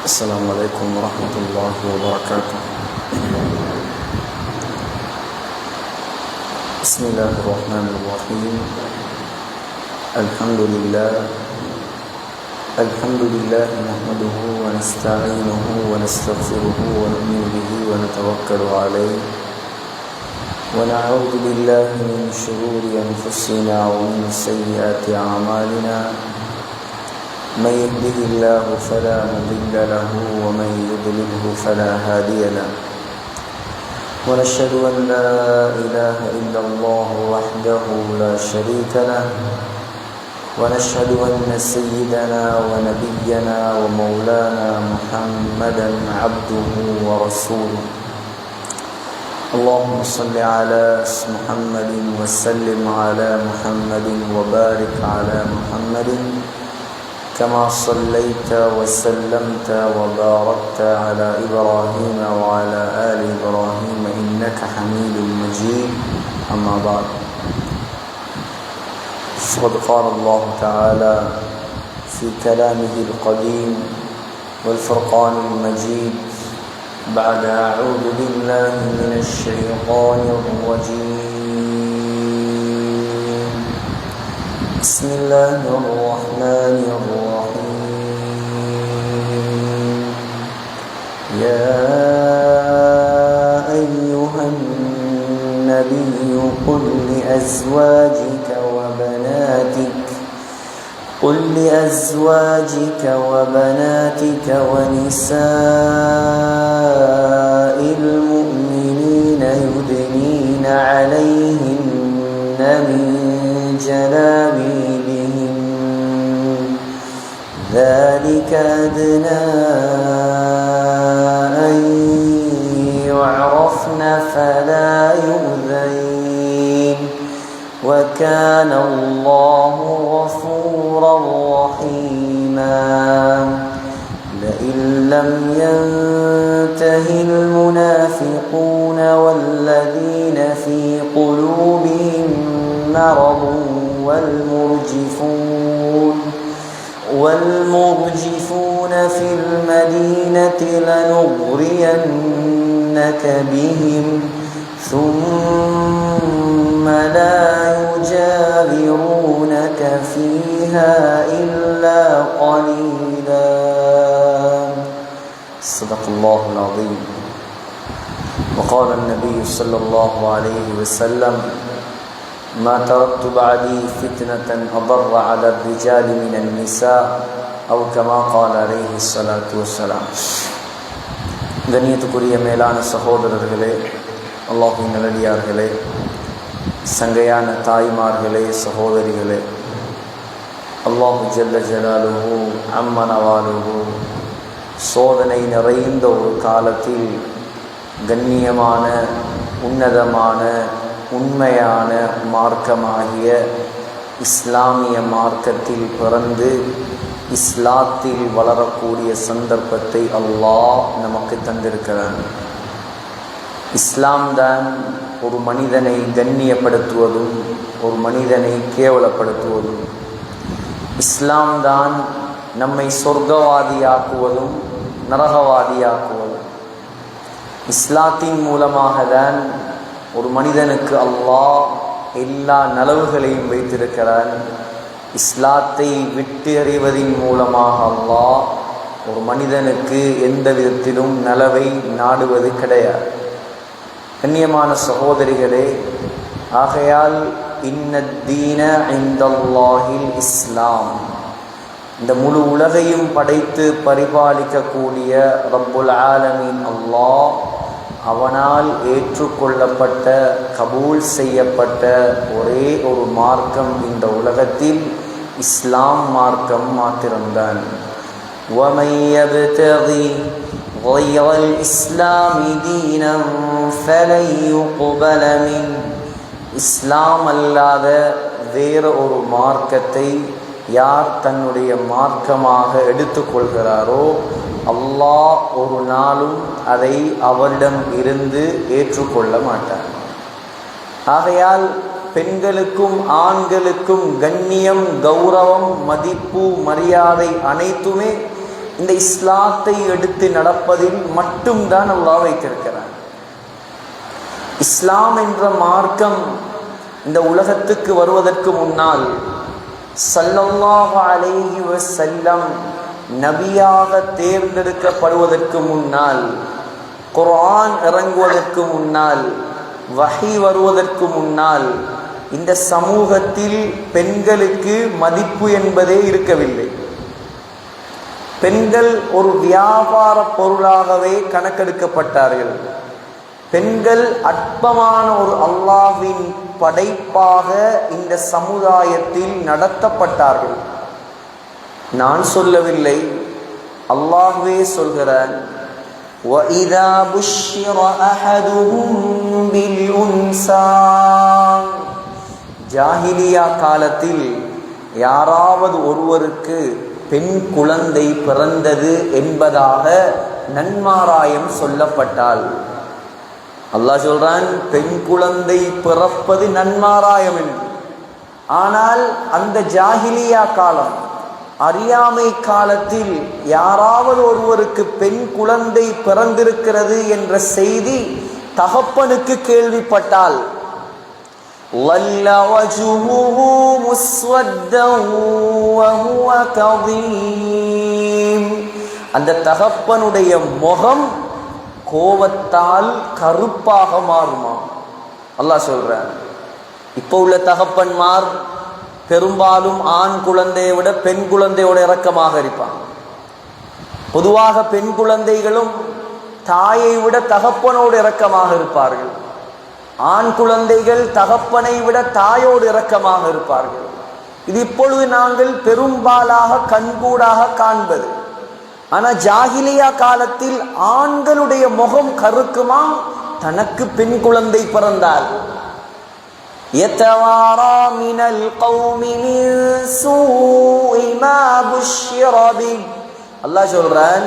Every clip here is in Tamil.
السلام عليكم ورحمة الله وبركاته. بسم الله الرحمن الرحيم. الحمد لله نحمده ونستعينه ونستغفره ونؤمن به ونتوكل عليه ونعوذ بالله من شرور أنفسنا ومن سيئات أعمالنا. من يهده الله فلا مضل له ومن يضلله فلا هادي له. ونشهد أن لا إله إلا الله وحده لا شريك له. ونشهد أن سيدنا ونبينا ومولانا محمدا عبده ورسوله. اللهم صل على محمد وسلم على محمد وبارك على محمد كما صليت وسلمت وباركت على إبراهيم وعلى آل إبراهيم إنك حميد مجيد. أما بعد، فقد قال الله تعالى في كلامه القديم والفرقان المجيد بعد أعوذ بالله من الشيطان الرجيم. بسم الله الرحمن الرحيم. يا أيها النبي قل لأزواجك وبناتك ونساء المؤمنين يدنين عليهن من جلابيبهن ذلك أدنى أن يعرفن فلا يؤذين وكان الله غفورا رحيما. لئن لم ينته المنافقون والذين في قلوبهم مرض والمرجفون في المدينة لنغرينك بهم ثم لا يجاورونك فيها إلا قليلا. صدق الله العظيم. وقال النبي صلى الله عليه وسلم: ما تركت بعدي فتنة أضر على الرجال من النساء أو كما قال عليه الصلاة والسلام. கண்ணியத்துக்குரிய மேலான சகோதரர்களே, அல்லாஹ்வின் நல்லடியார்களே, சங்கையான தாய்மார்களே, சகோதரிகளே, அல்லாஹு ஜல்ல ஜலாலுஹு அம்ம நவாலுஹு சோதனை நிறைந்த ஒரு காலத்தில் கண்ணியமான உன்னதமான உண்மையான மார்க்கமாகிய இஸ்லாமிய மார்க்கத்தில் பிறந்து இஸ்லாத்தில் வளரக்கூடிய சந்தர்ப்பத்தை அல்லாஹ் நமக்கு தந்திருக்கிறான். இஸ்லாம் தான் ஒரு மனிதனை கண்ணியப்படுத்துவதும் ஒரு மனிதனை கேவலப்படுத்துவதும், இஸ்லாம் தான் நம்மை சொர்க்கவாதியாக்குவதும் நரகவாதியாக்குவதும். இஸ்லாத்தின் மூலமாக தான் ஒரு மனிதனுக்கு அல்லாஹ் எல்லா நலவுகளையும் வைத்திருக்கிறான். இஸ்லாத்தை விட்டு அறிவதின் மூலமாக அல்லாஹ் ஒரு மனிதனுக்கு எந்த விதத்திலும் நலவை நாடுவது கிடையாது. கண்ணியமான சகோதரிகளே, ஆகையால் இன்னத்தீன இந்தல்லாஹில் இஸ்லாம், இந்த முழு உலகையும் படைத்து பரிபாலிக்கக்கூடிய ரப்புல் ஆலமீன் அல்லாஹ் அவனால் ஏற்றுக்கொள்ளப்பட்ட கபூல் செய்யப்பட்ட ஒரே ஒரு மார்க்கம் இந்த உலகத்தில் இஸ்லாம் மார்க்கம் மாத்திரம்தான். وَمَن يَبْتَغِي غَيْرَ الْإِسْلَامِ دِينًا فَلَن يُقْبَلَ مِنْهُ. இஸ்லாம் அல்லாத வேறு ஒரு மார்க்கத்தை யார் தன்னுடைய மார்க்கமாக எடுத்துக்கொள்கிறாரோ அல்லாஹ் ஒரு நாளும் அதை அவரிடம் இருந்து ஏற்றுக்கொள்ள மாட்டார். ஆகையால் பெண்களுக்கும் ஆண்களுக்கும் கண்ணியம், கௌரவம், மதிப்பு, மரியாதை அனைத்துமே இந்த இஸ்லாத்தை எடுத்து நடப்பதில் மட்டும்தான் அல்லாஹ் வைத்திருக்கிறான். இஸ்லாம் என்ற மார்க்கம் இந்த உலகத்துக்கு வருவதற்கு முன்னால் ஸல்லல்லாஹு அலைஹி வஸல்லம் நபியாக தேர்ந்தெடுக்கப்படுவதற்கு முன்னால், குர்ஆன் இறங்குவதற்கு முன்னால், வஹி வருவதற்கு முன்னால் இந்த சமூகத்தில் பெண்களுக்கு மதிப்பு என்பதே இருக்கவில்லை. பெண்கள் ஒரு வியாபார பொருளாகவே கணக்கெடுக்கப்பட்டார்கள். பெண்கள் அற்பமான ஒரு அல்லாஹ்வின் படைப்பாக இந்த சமுதாயத்தில் நடத்தப்பட்டார்கள். நான் சொல்லவில்லை, அல்லாஹ்வே சொல்கிறான். وَإِذَا بُشِّرَ أَحَدُهُم بِالْأُنْثَى ஜாஹிலியா காலத்தில் யாராவது ஒருவருக்கு பெண் குழந்தை பிறந்தது என்பதாக நன்மாராயம் சொல்லப்பட்டால், அல்லாஹ் சொல்றான் பெண் குழந்தை பிறப்பது நன்மாராயம் என்று. ஆனால் அந்த ஜாஹிலியா காலம், அறியாமை காலத்தில் யாராவது ஒருவருக்கு பெண் குழந்தை பிறந்திருக்கிறது என்ற செய்தி தகப்பனுக்கு கேள்விப்பட்டால், وَلَّ وَجْهُهُ مُسْوَدًّا وَهُوَ كَظِيمٌ அந்த தகப்பனுடைய முகம் கோபத்தால் கருப்பாக மாறுமா. அல்லாஹ் சொல்றான். இப்போ உள்ள தகப்பன்மார் பெரும்பாலும் ஆண் குழந்தையை விட பெண் குழந்தையோட இரக்கமாக இருப்பாங்க. பொதுவாக பெண் குழந்தைகளும் தாயை விட தகப்பனோடு இரக்கமாக இருப்பார்கள். ஆண் குழந்தைகள் தகப்பனை விட தாயோடு இரக்கமாக இருப்பார்கள். இது இப்பொழுது நாங்கள் பெரும்பாலாக கண்கூடாக காண்பது. ஆனா ஜாஹிலியா காலத்தில் ஆண்களுடைய முகம் கருக்குமா தனக்கு பெண் குழந்தை பிறந்தால். يَتَوَارَى مِنَ الْقَوْمِ مِنْ سُوءِ مَا بُشِّرَ بِهِ அல்லாஹ் சொல்றான்,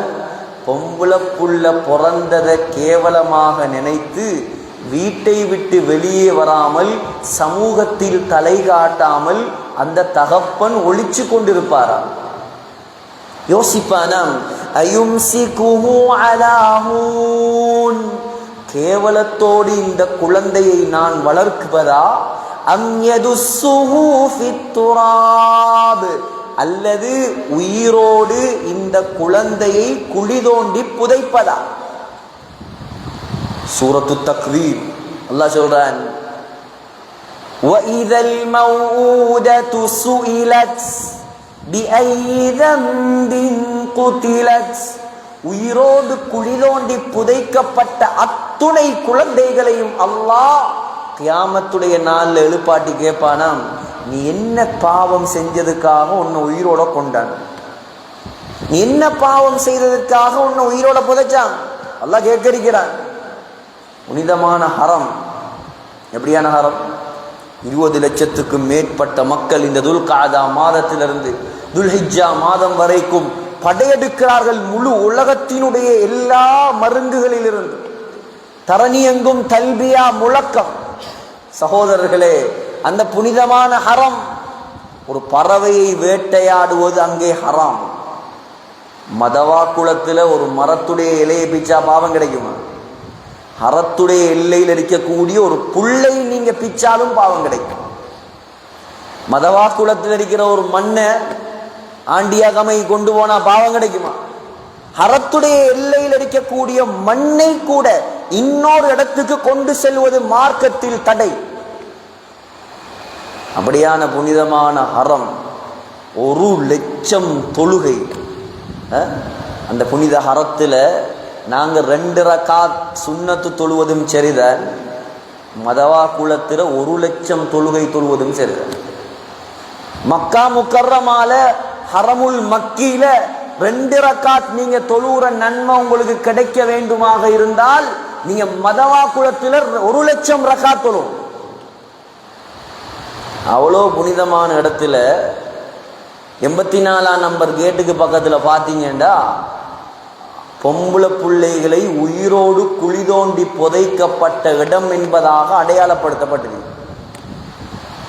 பொம்புள புள்ள பிறந்ததை கேவலமாக நினைத்து வீட்டை விட்டு வெளியே வராமல், சமூகத்தில் தலை காட்டாமல் அந்த தகப்பன் ஒளிச்சு கொண்டிருப்பாராம். யோசிப்பானாம், அயும்சிகுஹு அலா ஹூன் கேவலத்தோடு இந்த குழந்தையை நான் வளர்க்குவதா, அம் யதுஸ்ஸுஹு ஃபித் துராப் அல்லது உயிரோடு இந்த குழந்தையை குழி தோண்டி புதைப்பதா. சூரத்து தக்வீர் அல்லாஹ் சொல்றான், வஇதல் மௌஊதத்து சுஇலத் பிஐயி தம்பின் குதிலத் உயிரோடு குழி தோண்டி புதைக்கப்பட்ட அத்துணை குழந்தைகளையும் அல்லாஹ் கியாமத்துடைய நாளில் எழுப்பாட்டி கேட்பானாம், நீ என்ன பாவம் செஞ்சதுக்காக உன்னை உயிரோட கொண்டான், நீ என்ன பாவம் செய்ததற்காக உன்னை உயிரோட புதைச்சான். அல்லாஹ் கேட்கிறான். புனிதமான ஹரம், எப்படியான ஹரம்? 20 லட்சத்துக்கும் மேற்பட்ட மக்கள் இந்த துல்காதா மாதத்திலிருந்து துல்ஹிஜ்ஜா மாதம் வரைக்கும் படையெடுக்கிறார்கள். முழு உலகத்தினுடைய எல்லா மருங்குகளிலிருந்து தரணியெங்கும் தல்பியா முழக்கம். சகோதரர்களே, அந்த புனிதமான ஹரம், ஒரு பறவையை வேட்டையாடுவது அங்கே ஹராம். மதவா குளத்தில் ஒரு மரத்துடைய இலையை பிச்சா பாவம் கிடைக்குமா? ஹரத்துடைய எல்லையில் இருக்கக்கூடிய ஒரு புல்லை நீங்க பிச்சாலும் பாவம் கிடைக்கும். மதவா குளத்தில் இருக்கிற ஒரு மண்ணை ஆண்டியாகமை கொண்டு போனா பாவம் கிடைக்குமா? ஹரத்துடைய எல்லையில் இருக்கக்கூடிய மண்ணை கூட இன்னொரு இடத்துக்கு கொண்டு செல்வது மார்க்கத்தில் தடை. அப்படியான புனிதமான ஹரம் 1 லட்சம் தொழுகை. அந்த புனித ஹரத்துல நாங்க 2 ரகாத் சுன்னத்து தொழுவதும் சரிதான், மதவா குலத்துல 1 லட்சம் தொழுகை தொழுவதும் சரிதான். மக்கா முக்கர்ரமால ஹரமுல் மக்கியில 2 ரகாத் நீங்க தொழுகிற நன்மை உங்களுக்கு கிடைக்க வேண்டுமாக இருந்தால் நீங்க மதவா குலத்துல 1 லட்சம் ரகாத் தொழும். அவ்வளோ புனிதமான இடத்துல 84ஆம் நம்பர் கேட்டுக்கு பக்கத்துல பாத்தீங்கன்னா பொம்புள பிள்ளைகளை உயிரோடு குழி தோண்டி புதைக்கப்பட்ட இடம் என்பதாக அடையாளப்படுத்தப்பட்டது.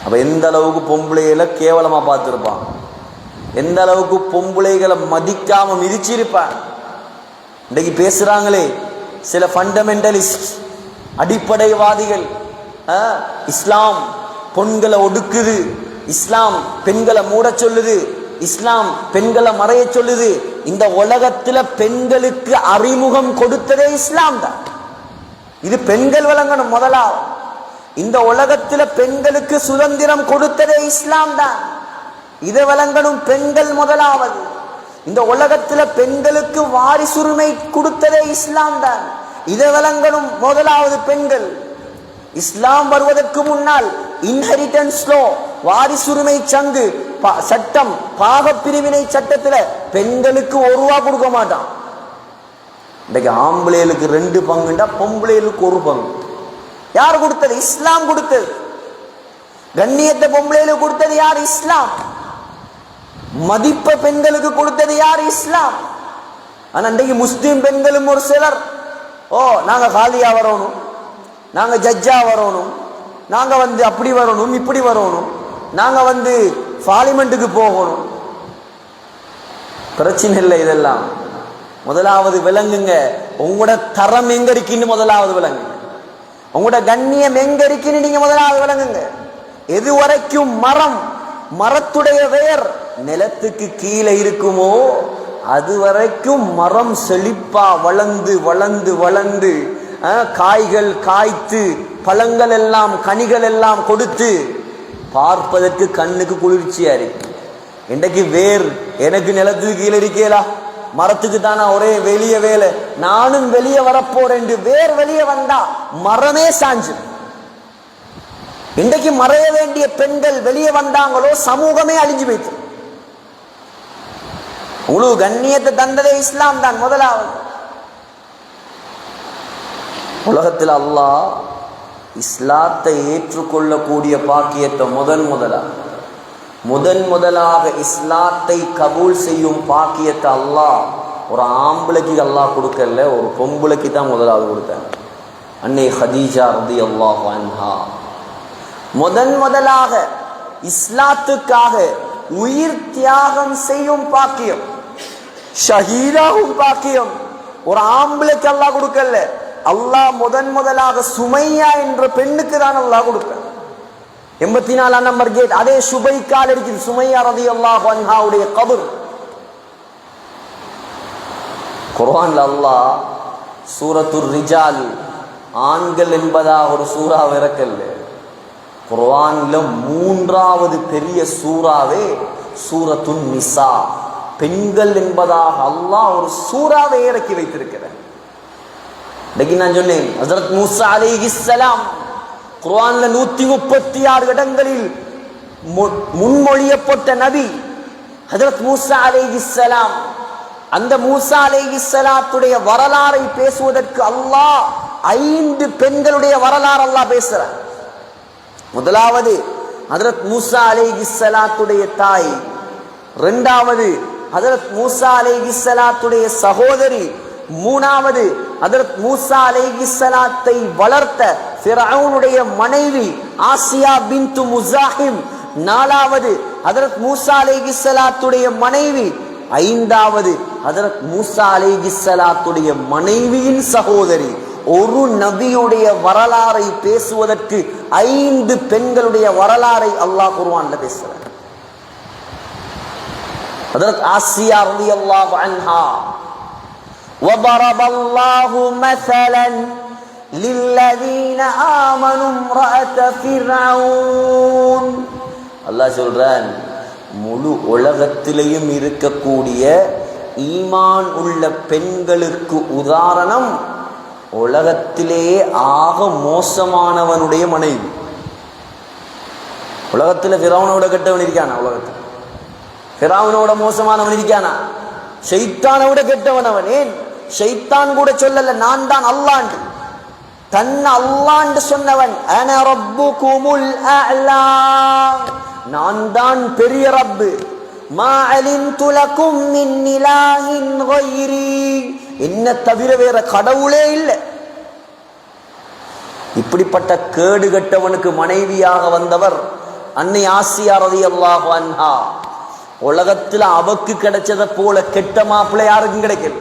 அப்ப எந்த அளவுக்கு பொம்பளையில கேவலமா பார்த்திருப்பான். எந்த அளவுக்கு பொம்பளைகளை மதிக்காம மிதிச்சிருப்பான். இன்னைக்கு பேசுறாங்களே சில ஃபண்டமெண்டலிஸ்ட், அடிப்படைவாதிகள், இஸ்லாம் பெண்களை ஒடுக்குது, இஸ்லாம் பெண்களை மூட சொல்லுது, இஸ்லாம் பெண்களை மறைய சொல்லுது. இந்த உலகத்துல பெண்களுக்கு அறிமுகம் கொடுத்ததே இஸ்லாம் தான். இது பெண்கள் வழங்கணும். முதலாவது இந்த உலகத்துல பெண்களுக்கு சுதந்திரம் கொடுத்ததே இஸ்லாம் தான். இதை வழங்கணும் பெண்கள். முதலாவது இந்த உலகத்துல பெண்களுக்கு வாரிசுரிமை கொடுத்ததே இஸ்லாம் தான். இதை வழங்கணும் முதலாவது பெண்கள். இஸ்லாம் வருவதற்கு முன்னால் இன்ஹெரிட்டன்ஸ் லோ, வாரிசுரிமை சங்கு சட்டம், பாக பிரிவினை சட்டத்துல பெண்களுக்கு ஒரு ரூபா கொடுக்க மாட்டான். இன்னைக்கு ஆம்பளைகளுக்கு 2 பங்குண்டா பொம்பளைகளுக்கு 1 பங்கு. யார் கொடுத்தது? இஸ்லாம் கொடுத்தது. கண்ணியத்தை பொம்பளைகளுக்கு கொடுத்தது யார்? இஸ்லாம். மதிப்ப பெண்களுக்கு கொடுத்தது யார்? இஸ்லாம். ஆனா இன்றைக்கு முஸ்லிம் பெண்களும் ஒரு சிலர், நாங்க காலியா வரணும், நாங்க ஜட்ஜா வரணும், நாங்க அப்படி வரணும், இப்படி வரணும், நாங்க பார்லிமெண்ட்டுக்கு போகணும். பிரச்சனை இல்லை. இதெல்லாம் முதலாவது விளங்குங்க. உங்களோட தரம் எங்க இருக்குன்னு முதலாவது விளங்குங்க. உங்களோட கண்ணியம் எங்க இருக்குன்னு நீங்க முதலாவது விளங்குங்க. எது வரைக்கும் மரத்துடைய வேர் நிலத்துக்கு கீழே இருக்குமோ அது வரைக்கும் மரம் செழிப்பா வளர்ந்து வளர்ந்து வளர்ந்து காய்கள் காய்த்து பழங்கள் எல்லாம் கனிகள் எல்லாம் கொடுத்து பார்ப்பதற்கு கண்ணுக்கு குளிர்ச்சியா இருக்கு. இன்றைக்கு வேர் எனக்கு நிலத்துக்கு கீழே இருக்கேலா, மரத்துக்கு தானா ஒரே வெளியே வேலை, நானும் வெளியே வரப்போறேன். வேர் வெளியே வந்தா மரமே சாஞ்சு. இன்றைக்கு மறைய வேண்டிய பெண்கள் வெளியே வந்தாங்களோ சமூகமே அழிஞ்சு போயிட்டு. முழு கண்ணியத்தை தந்ததே இஸ்லாம் தான். முதலாவது உலகத்தில் அல்லாஹ் இஸ்லாத்தை ஏற்றுக்கொள்ளக்கூடிய பாக்கியத்தை முதலாக இஸ்லாத்தை கபூல் செய்யும் பாக்கியத்தை அல்லாஹ் ஒரு ஆம்பளைக்கு அல்லாஹ் கொடுக்கல, ஒரு பொம்பளைக்கு தான் முதலாவது கொடுத்தாங்க. அன்னை ஹதீஜா ரலியல்லாஹு அன்ஹா முதலாக இஸ்லாத்துக்காக உயிர் தியாகம் செய்யும் பாக்கியம், ஷஹீதாகும் பாக்கியம் ஒரு ஆம்பளைக்கு அல்லாஹ் கொடுக்கல. அல்லாஹ் முதலாக சுமையா என்ற பெண்ணுக்கு தான் அல்லாஹ் கொடுக்க. 84 நம்பர் கேட், அதே சுபைக்கால் இருக்குது. சுமையா ரலியல்லாஹு அன்ஹாவுடைய கபர். குர்ஆன்ல அல்லாஹ் சூரத்துர் ரிஜால், ஆண்கள் என்பதாக ஒரு சூறா இறக்கல்ல. குர்ஆன்ல 3வது பெரிய சூறாவே சூரத்துன் நிசா, பெண்கள் என்பதாக அல்லாஹ் ஒரு சூறாவை இறக்கி வைத்திருக்கிறார். நான் சொன்னேன், ஹஜ்ரத் மூசா அலைஹிஸ்ஸலாம் குர்ஆன்ல 136 இடங்களில் முன்மொழியப்பட்ட நபி ஹஜ்ரத் மூசா அலைஹிஸ்ஸலாம். அந்த மூசா அலைஹிஸ்ஸலாத்துடைய வரலாறை பேசுவதற்கு அல்லாஹ் 5 பெண்களுடைய வரலாறு அல்லாஹ் பேசுறார். முதலாவது ஹஜ்ரத் மூசா அலைஹிஸ்ஸலாத்துடைய தாய், இரண்டாவது ஹஜ்ரத் மூசா அலைஹிஸ்ஸலாத்துடைய சகோதரி, மூணாவது ஹஜ்ரத் மூசா அலைஹிஸ்ஸலாத்தை வளர்த்த ஃபிரௌனுடைய மனைவி ஆசியா பின்து முஸாஹிம், நாலாவது ஹஜ்ரத் மூசா அலைஹிஸ்ஸலாத்துடைய மனைவி, ஐந்தாவது ஹஜ்ரத் மூசா அலைஹிஸ்ஸலாத்துடைய மனைவியின் சகோதரி. ஒரு நபியுடைய வரலாறை பேசுவதற்கு 5 பெண்களுடைய வரலாறை அல்லாஹ் குர்ஆன்ல பேசுறார். ஹஜ்ரத் ஆசியா ரலியல்லாஹு அன்ஹா, وضرب الله مثلا للذين آمنوا امرأة فرعون. அல்லாஹ் சொல்றான், முழு உலகத்திலேயும் இருக்கக்கூடிய ஈமான் உள்ள பெண்களுக்கு உதாரணம் உலகத்திலேயே ஆக மோசமானவனுடைய மனைவி. உலகத்துல ஃபிரௌனோட கெட்டவன் இருக்கானா? உலகத்தில் ஃபிரௌனோட மோசமானவன் இருக்கானா? ஷைத்தானை விட கெட்டவன் அவன். ஏன்? ஷைத்தான் கூட சொல்லல நான் தான் அல்லாஹ், தன்னை அல்லாஹ் சொன்னவன். அன ரப்புகுமுல் அலா, நான் தான் பெரிய ரப்பு. மா அலிம்து லகும் மின் இலாஹின் கைரி, என்ன தவிர வேற கடவுளே இல்லை. இப்படிப்பட்ட கேடு கட்டவனுக்கு மனைவியாக வந்தவர் அன்னை ஆசியா ரலியல்லாஹு அன்ஹா. உலகத்துல அவக்கு கிடைச்சதை போல கெட்ட மாப்பிள்ளை யாருக்கும் கிடைக்கல.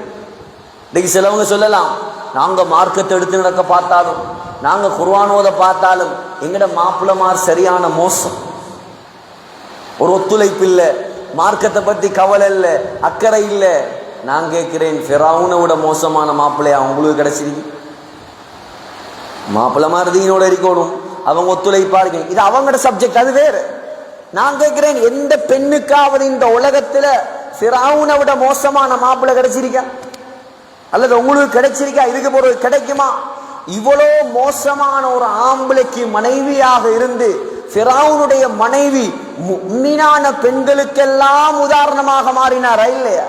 இன்னைக்கு சிலவங்க சொல்லலாம், நாங்க மார்க்கத்தை எடுத்து நடக்க பார்த்தாலும், நாங்க குர்ஆனோத பார்த்தாலும் எங்கட மாப்பிள்ளமார் சரியான மோசம், ஒரு ஒத்துழைப்பு இல்லை, மார்க்கத்தை பத்தி கவலை இல்லை, அக்கறை இல்லை. நான் கேட்கிறேன், ஃபிரௌனை விட மோசமான மாப்பிள்ளையா உங்களுக்கு கிடைச்சிருக்கு? மாப்பிள்ளமார் தீனோட இருக்கணும், அவங்க ஒத்துழைப்பா இருக்கணும், இது அவங்களோட சப்ஜெக்ட், அது வேறு. நான் கேட்கிறேன், எந்த பெண்ணுக்காவது இந்த உலகத்துல ஃபிரௌனை விட மோசமான மாப்பிள்ளை கிடைச்சிருக்கா? அல்லது உங்களுக்கு கிடைச்சிருக்கா? இதுக்கு பொருள் கிடைக்குமா? இவ்வளோ மோசமான ஒரு ஆம்பளைக்கு மனைவியாக இருந்து ஃபிரௌனுடைய மனைவி முஃமினான பெண்களுக்கெல்லாம் உதாரணமாக மாறினாரா இல்லையா?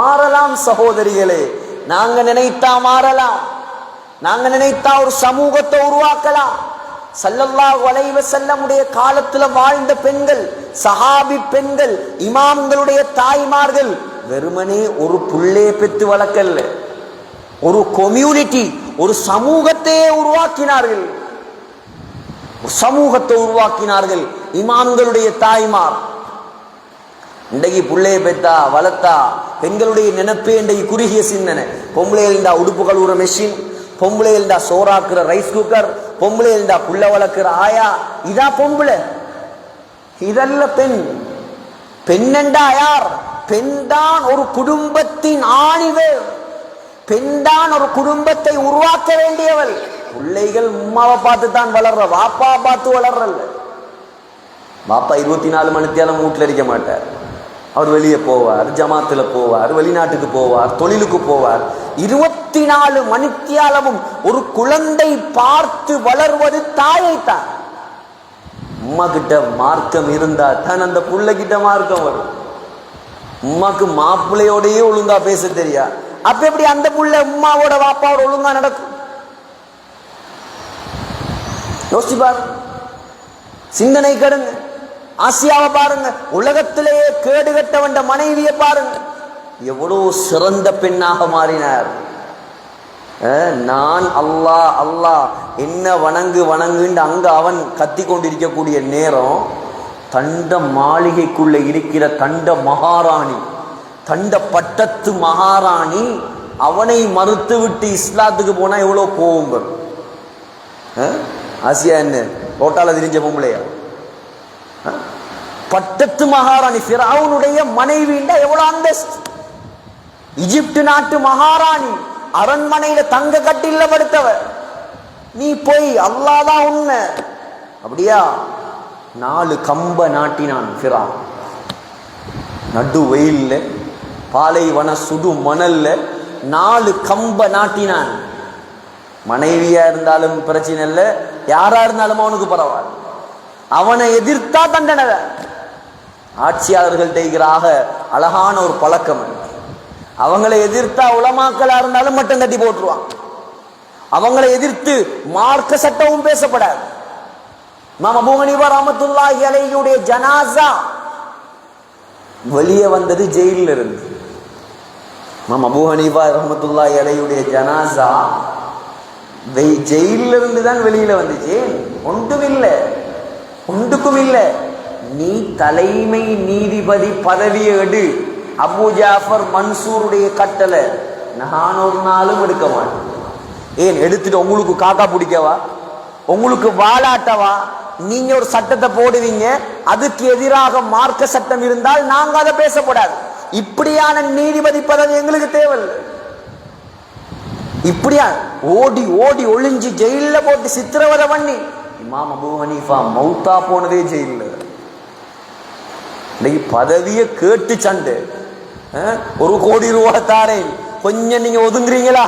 மாறலாம் சகோதரிகளே, நாங்க நினைத்தா மாறலாம், நாங்க நினைத்தா ஒரு சமூகத்தை உருவாக்கலாம். ஸல்லல்லாஹு அலைஹி வஸல்லமுடைய காலத்துல வாழ்ந்த பெண்கள், சஹாபி பெண்கள், இமாம்களுடைய தாய்மார்கள் வெறுமனே ஒரு புள்ளே பெற்று வளர்க்கல்ல, ஒரு கம்யூனிட்டி, ஒரு சமூகத்தையே உருவாக்கினார்கள், ஒரு சமூகத்தை உருவாக்கினார்கள் இமாம்களுடைய தாய்மார். இன்றைக்கு புள்ளைய பெத்தா வளர்த்தா பெண்களுடைய நினைப்பே இன்றைக்கு குறுகிய சிந்தனை. பொம்பளை இருந்தா உடுப்பு கழுவுற மெஷின், பொம்பளை இருந்தா சோறாக்குற ரைஸ் குக்கர், பொம்பளை இருந்தா புள்ள வளர்க்கிற ஆயா, இதா பொம்பளை, இதல்ல பெண். பெண்ணெண்டா யார்? பெண் தான் ஒரு குடும்பத்தின் ஆணிவேர், பெண் தான் ஒரு குடும்பத்தை உருவாக்க வேண்டியவள். பிள்ளைகள் உம்மாவை பார்த்து தான் வளர்ற, வாப்பா பார்த்து வளர்றல்ல. வாப்பா 24 மணி நேரம் வீட்டில் இருக்க மாட்டார், அவர் வெளியே போவார், ஜமாத்துல போவார், வெளிநாட்டுக்கு போவார், தொழிலுக்கு போவார். 24 மணித்தியாலமும் ஒரு குழந்தை பார்த்து வளர்வது தாயைத்தான். உம்மா கிட்ட மார்க்கம் இருந்தா தான் அந்த புள்ள கிட்ட மார்க்கம் வரும். உம்மாக்கு மாப்பிள்ளையோடையே ஒழுங்கா பேச தெரியா, அப்ப எப்படி அந்த புள்ள உம்மாவோட வாப்பாவோட ஒழுங்கா நடக்கும்? யோசிச்சு பாருங்க, சிந்தனை கடுங்க. ஆசியாவை பாருங்க, உலகத்திலேயே கேடு கட்டவண்ட மனைவியை பாருங்க, எவ்வளவு சிறந்த பெண்ணாக மாறினார். நான் அல்லாஹ் அல்லாஹ் என்ன வணங்கு வணங்குன்னு அங்க அவன் கத்தி கொண்டிருக்கக்கூடிய நேரம், தண்ட மாளிகைக்குள்ள இருக்கிற தண்ட மகாராணி, தண்ட பட்டத்து மகாராணி அவனை மறுத்து விட்டு இஸ்லாத்துக்கு போனா எவ்வளவு கோவம் வரும். ஆசியா என்ன ரோட்டால திரிஞ்ச பொம்பளையா? பட்டத்து மகாராணி ஃபிரௌனுடைய மனைவிண்டா எவ்வளவு அந்தஸ்து. எகிப்து நாட்டு மகாராணி, அரண்மனையில தங்க கட்டில படுத்தவர். நீ போய் அல்லாதான் உண்மை அப்படியா? 4 கம்ப நாட்டினான் ஃபிரௌன். நடு வெயில்ல, பாலைவன சுடு மணல்ல 4 கம்ப நாட்டினான். மனைவியா இருந்தாலும் பிரச்சனை இல்லை, யாரா இருந்தாலும் அவனுக்கு பரவாயில்ல. அவனை எதிர்த்தா தண்டனை. ஆட்சியாளர்கள் செய்கிறாக அழகான ஒரு பழக்கம், அவங்களை எதிர்த்தா உலமாக்களா இருந்தாலும் மட்டும் தட்டி போட்டுருவான். அவங்களை எதிர்த்து மார்க்க சட்டமும் பேசப்படாது. இமாம் அபூ ஹனீஃபா ரஹ்மத்துல்லாஹி அலைஹியுடைய ஜனாஸா வெளியே வந்தது ஜெயிலில் இருந்து. இமாம் அபூ ஹனீஃபா ரஹ்மத்துல்லாஹி அலைஹியுடைய ஜனாஸா ஜெயிலில் இருந்து தான் வெளியில வந்துச்சு. ஒன்றும் இல்லை, ஒன்றுக்கும் இல்லை. நீ தலைமை நீதிபதி பதவியை எடு, அபூ ஜாஃபர் மன்சூருடைய கட்டளை, நான் ஒரு நாளும் எடுக்க மாட்டேன். ஏன் எடுத்துட்டு உங்களுக்கு காக்கா பிடிக்கவா, உங்களுக்கு வாலாட்டவா? நீங்க ஒரு சட்டத்தை போடுவீங்க, அதுக்கு எதிராக மார்க்க சட்டம் இருந்தால் நாங்க அதை பேசப்படாது. இப்படியான நீதிபதி பதவி எங்களுக்கு தேவையில்லை. இப்படியா ஓடி ஓடி ஒளிஞ்சு ஜெயில போட்டு சித்திரவதை பண்ணி இமாம் அபூ ஹனீஃபா மௌத்தா போனதே ஜெயில. இன்னைக்கு பதவியை கேட்டு சண்டை. 1 கோடி ரூபாய் தாரேன், கொஞ்சம் நீங்க ஒதுங்குறீங்களா?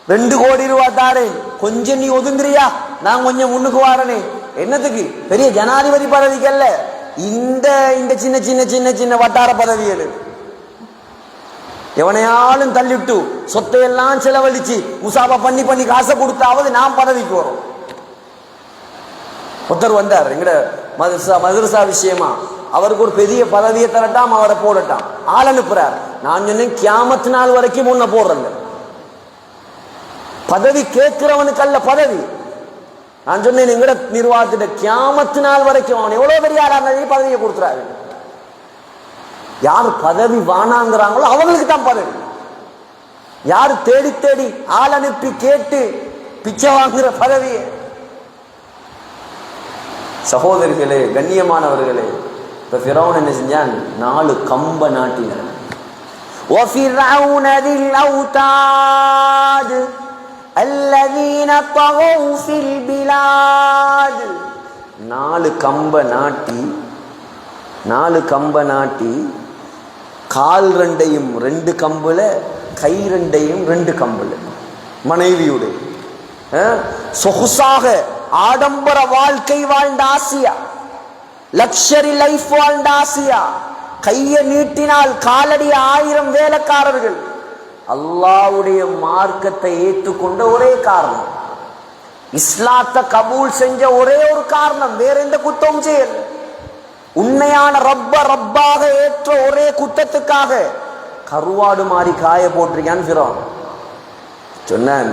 2 கோடி ரூபாய் தாரேன், கொஞ்சம் நீ ஒதுங்குறியா? நான் கொஞ்சம் முன்னுக்கு வாரனே. என்னத்துக்கு? பெரிய ஜனாதிபதி பதவிக்கு அல்ல, இந்த இந்த சின்ன சின்ன சின்ன சின்ன வட்டார பதவிகள். எவனையாலும் தள்ளிவிட்டு சொத்தை எல்லாம் செலவழிச்சு முசாபா பண்ணி பண்ணி காசை கொடுத்தாவது நாம் பதவிக்கு வரும். ஒருத்தர் வந்தார் எங்கட மதரசா விஷயமா, அவருக்கு ஒரு பெரிய பதவியை தரட்டாம், அவரை போடட்டாம். ஆள் அனுப்புறார். நான் சொன்னேன், கியாமத்து நாள் வரைக்கும் முன்ன போடுறேன். பதவி கேட்கிறவனுக்கு அல்ல பதவி. நான் சொன்னேன், எங்கட நிர்வாகத்திட்ட கியாமத்து நாள் வரைக்கும் அவன் எவ்வளவு பெரிய ஆளா இருந்தாலும் பதவியை கொடுத்துறாரு. யார் பதவி வானாங்கிறாங்களோ அவங்களுக்கு தான் பதவி. யாரு தேடி தேடி ஆள் அனுப்பி கேட்டு பிச்சை வாங்குற பதவியை. சகோதரிகளே, கண்ணியமானவர்களே, இப்ப ஃபிரௌன் என்ன செஞ்சான்? 4 கம்ப நாட்டினான். وَفِرْعَوْنَ ذِي الْأَوْتَادِ الَّذِينَ طَغَوْا فِي الْبِلَادِ 4 கம்ப நாட்டி கால் 2யும் 2 கம்புல, கை 2யும் 2 கம்புல, மனைவியுடைய சொகுசாக ஆடம்பர வாழ்க்கை வாழ்ந்த ஆசியா, லக்ஷரி லைஃப் வாழ்ந்த ஆசியா, கைய நீட்டினால் காலடி 1000 வேலைக்காரர்கள். அல்லாஹ்வுடைய மார்க்கத்தை ஏற்றுக்கொண்ட ஒரே காரணம், இஸ்லாத்தை கபூல் செஞ்ச ஒரே ஒரு காரணம், வேற எந்த குத்தமும் செய்யல. உண்மையான ரப்பாக ஏற்ற ஒரே குத்தத்துக்காக கருவாடு மாறி காய போட்டிருக்கான் ஃபிரௌன். சொன்னான்,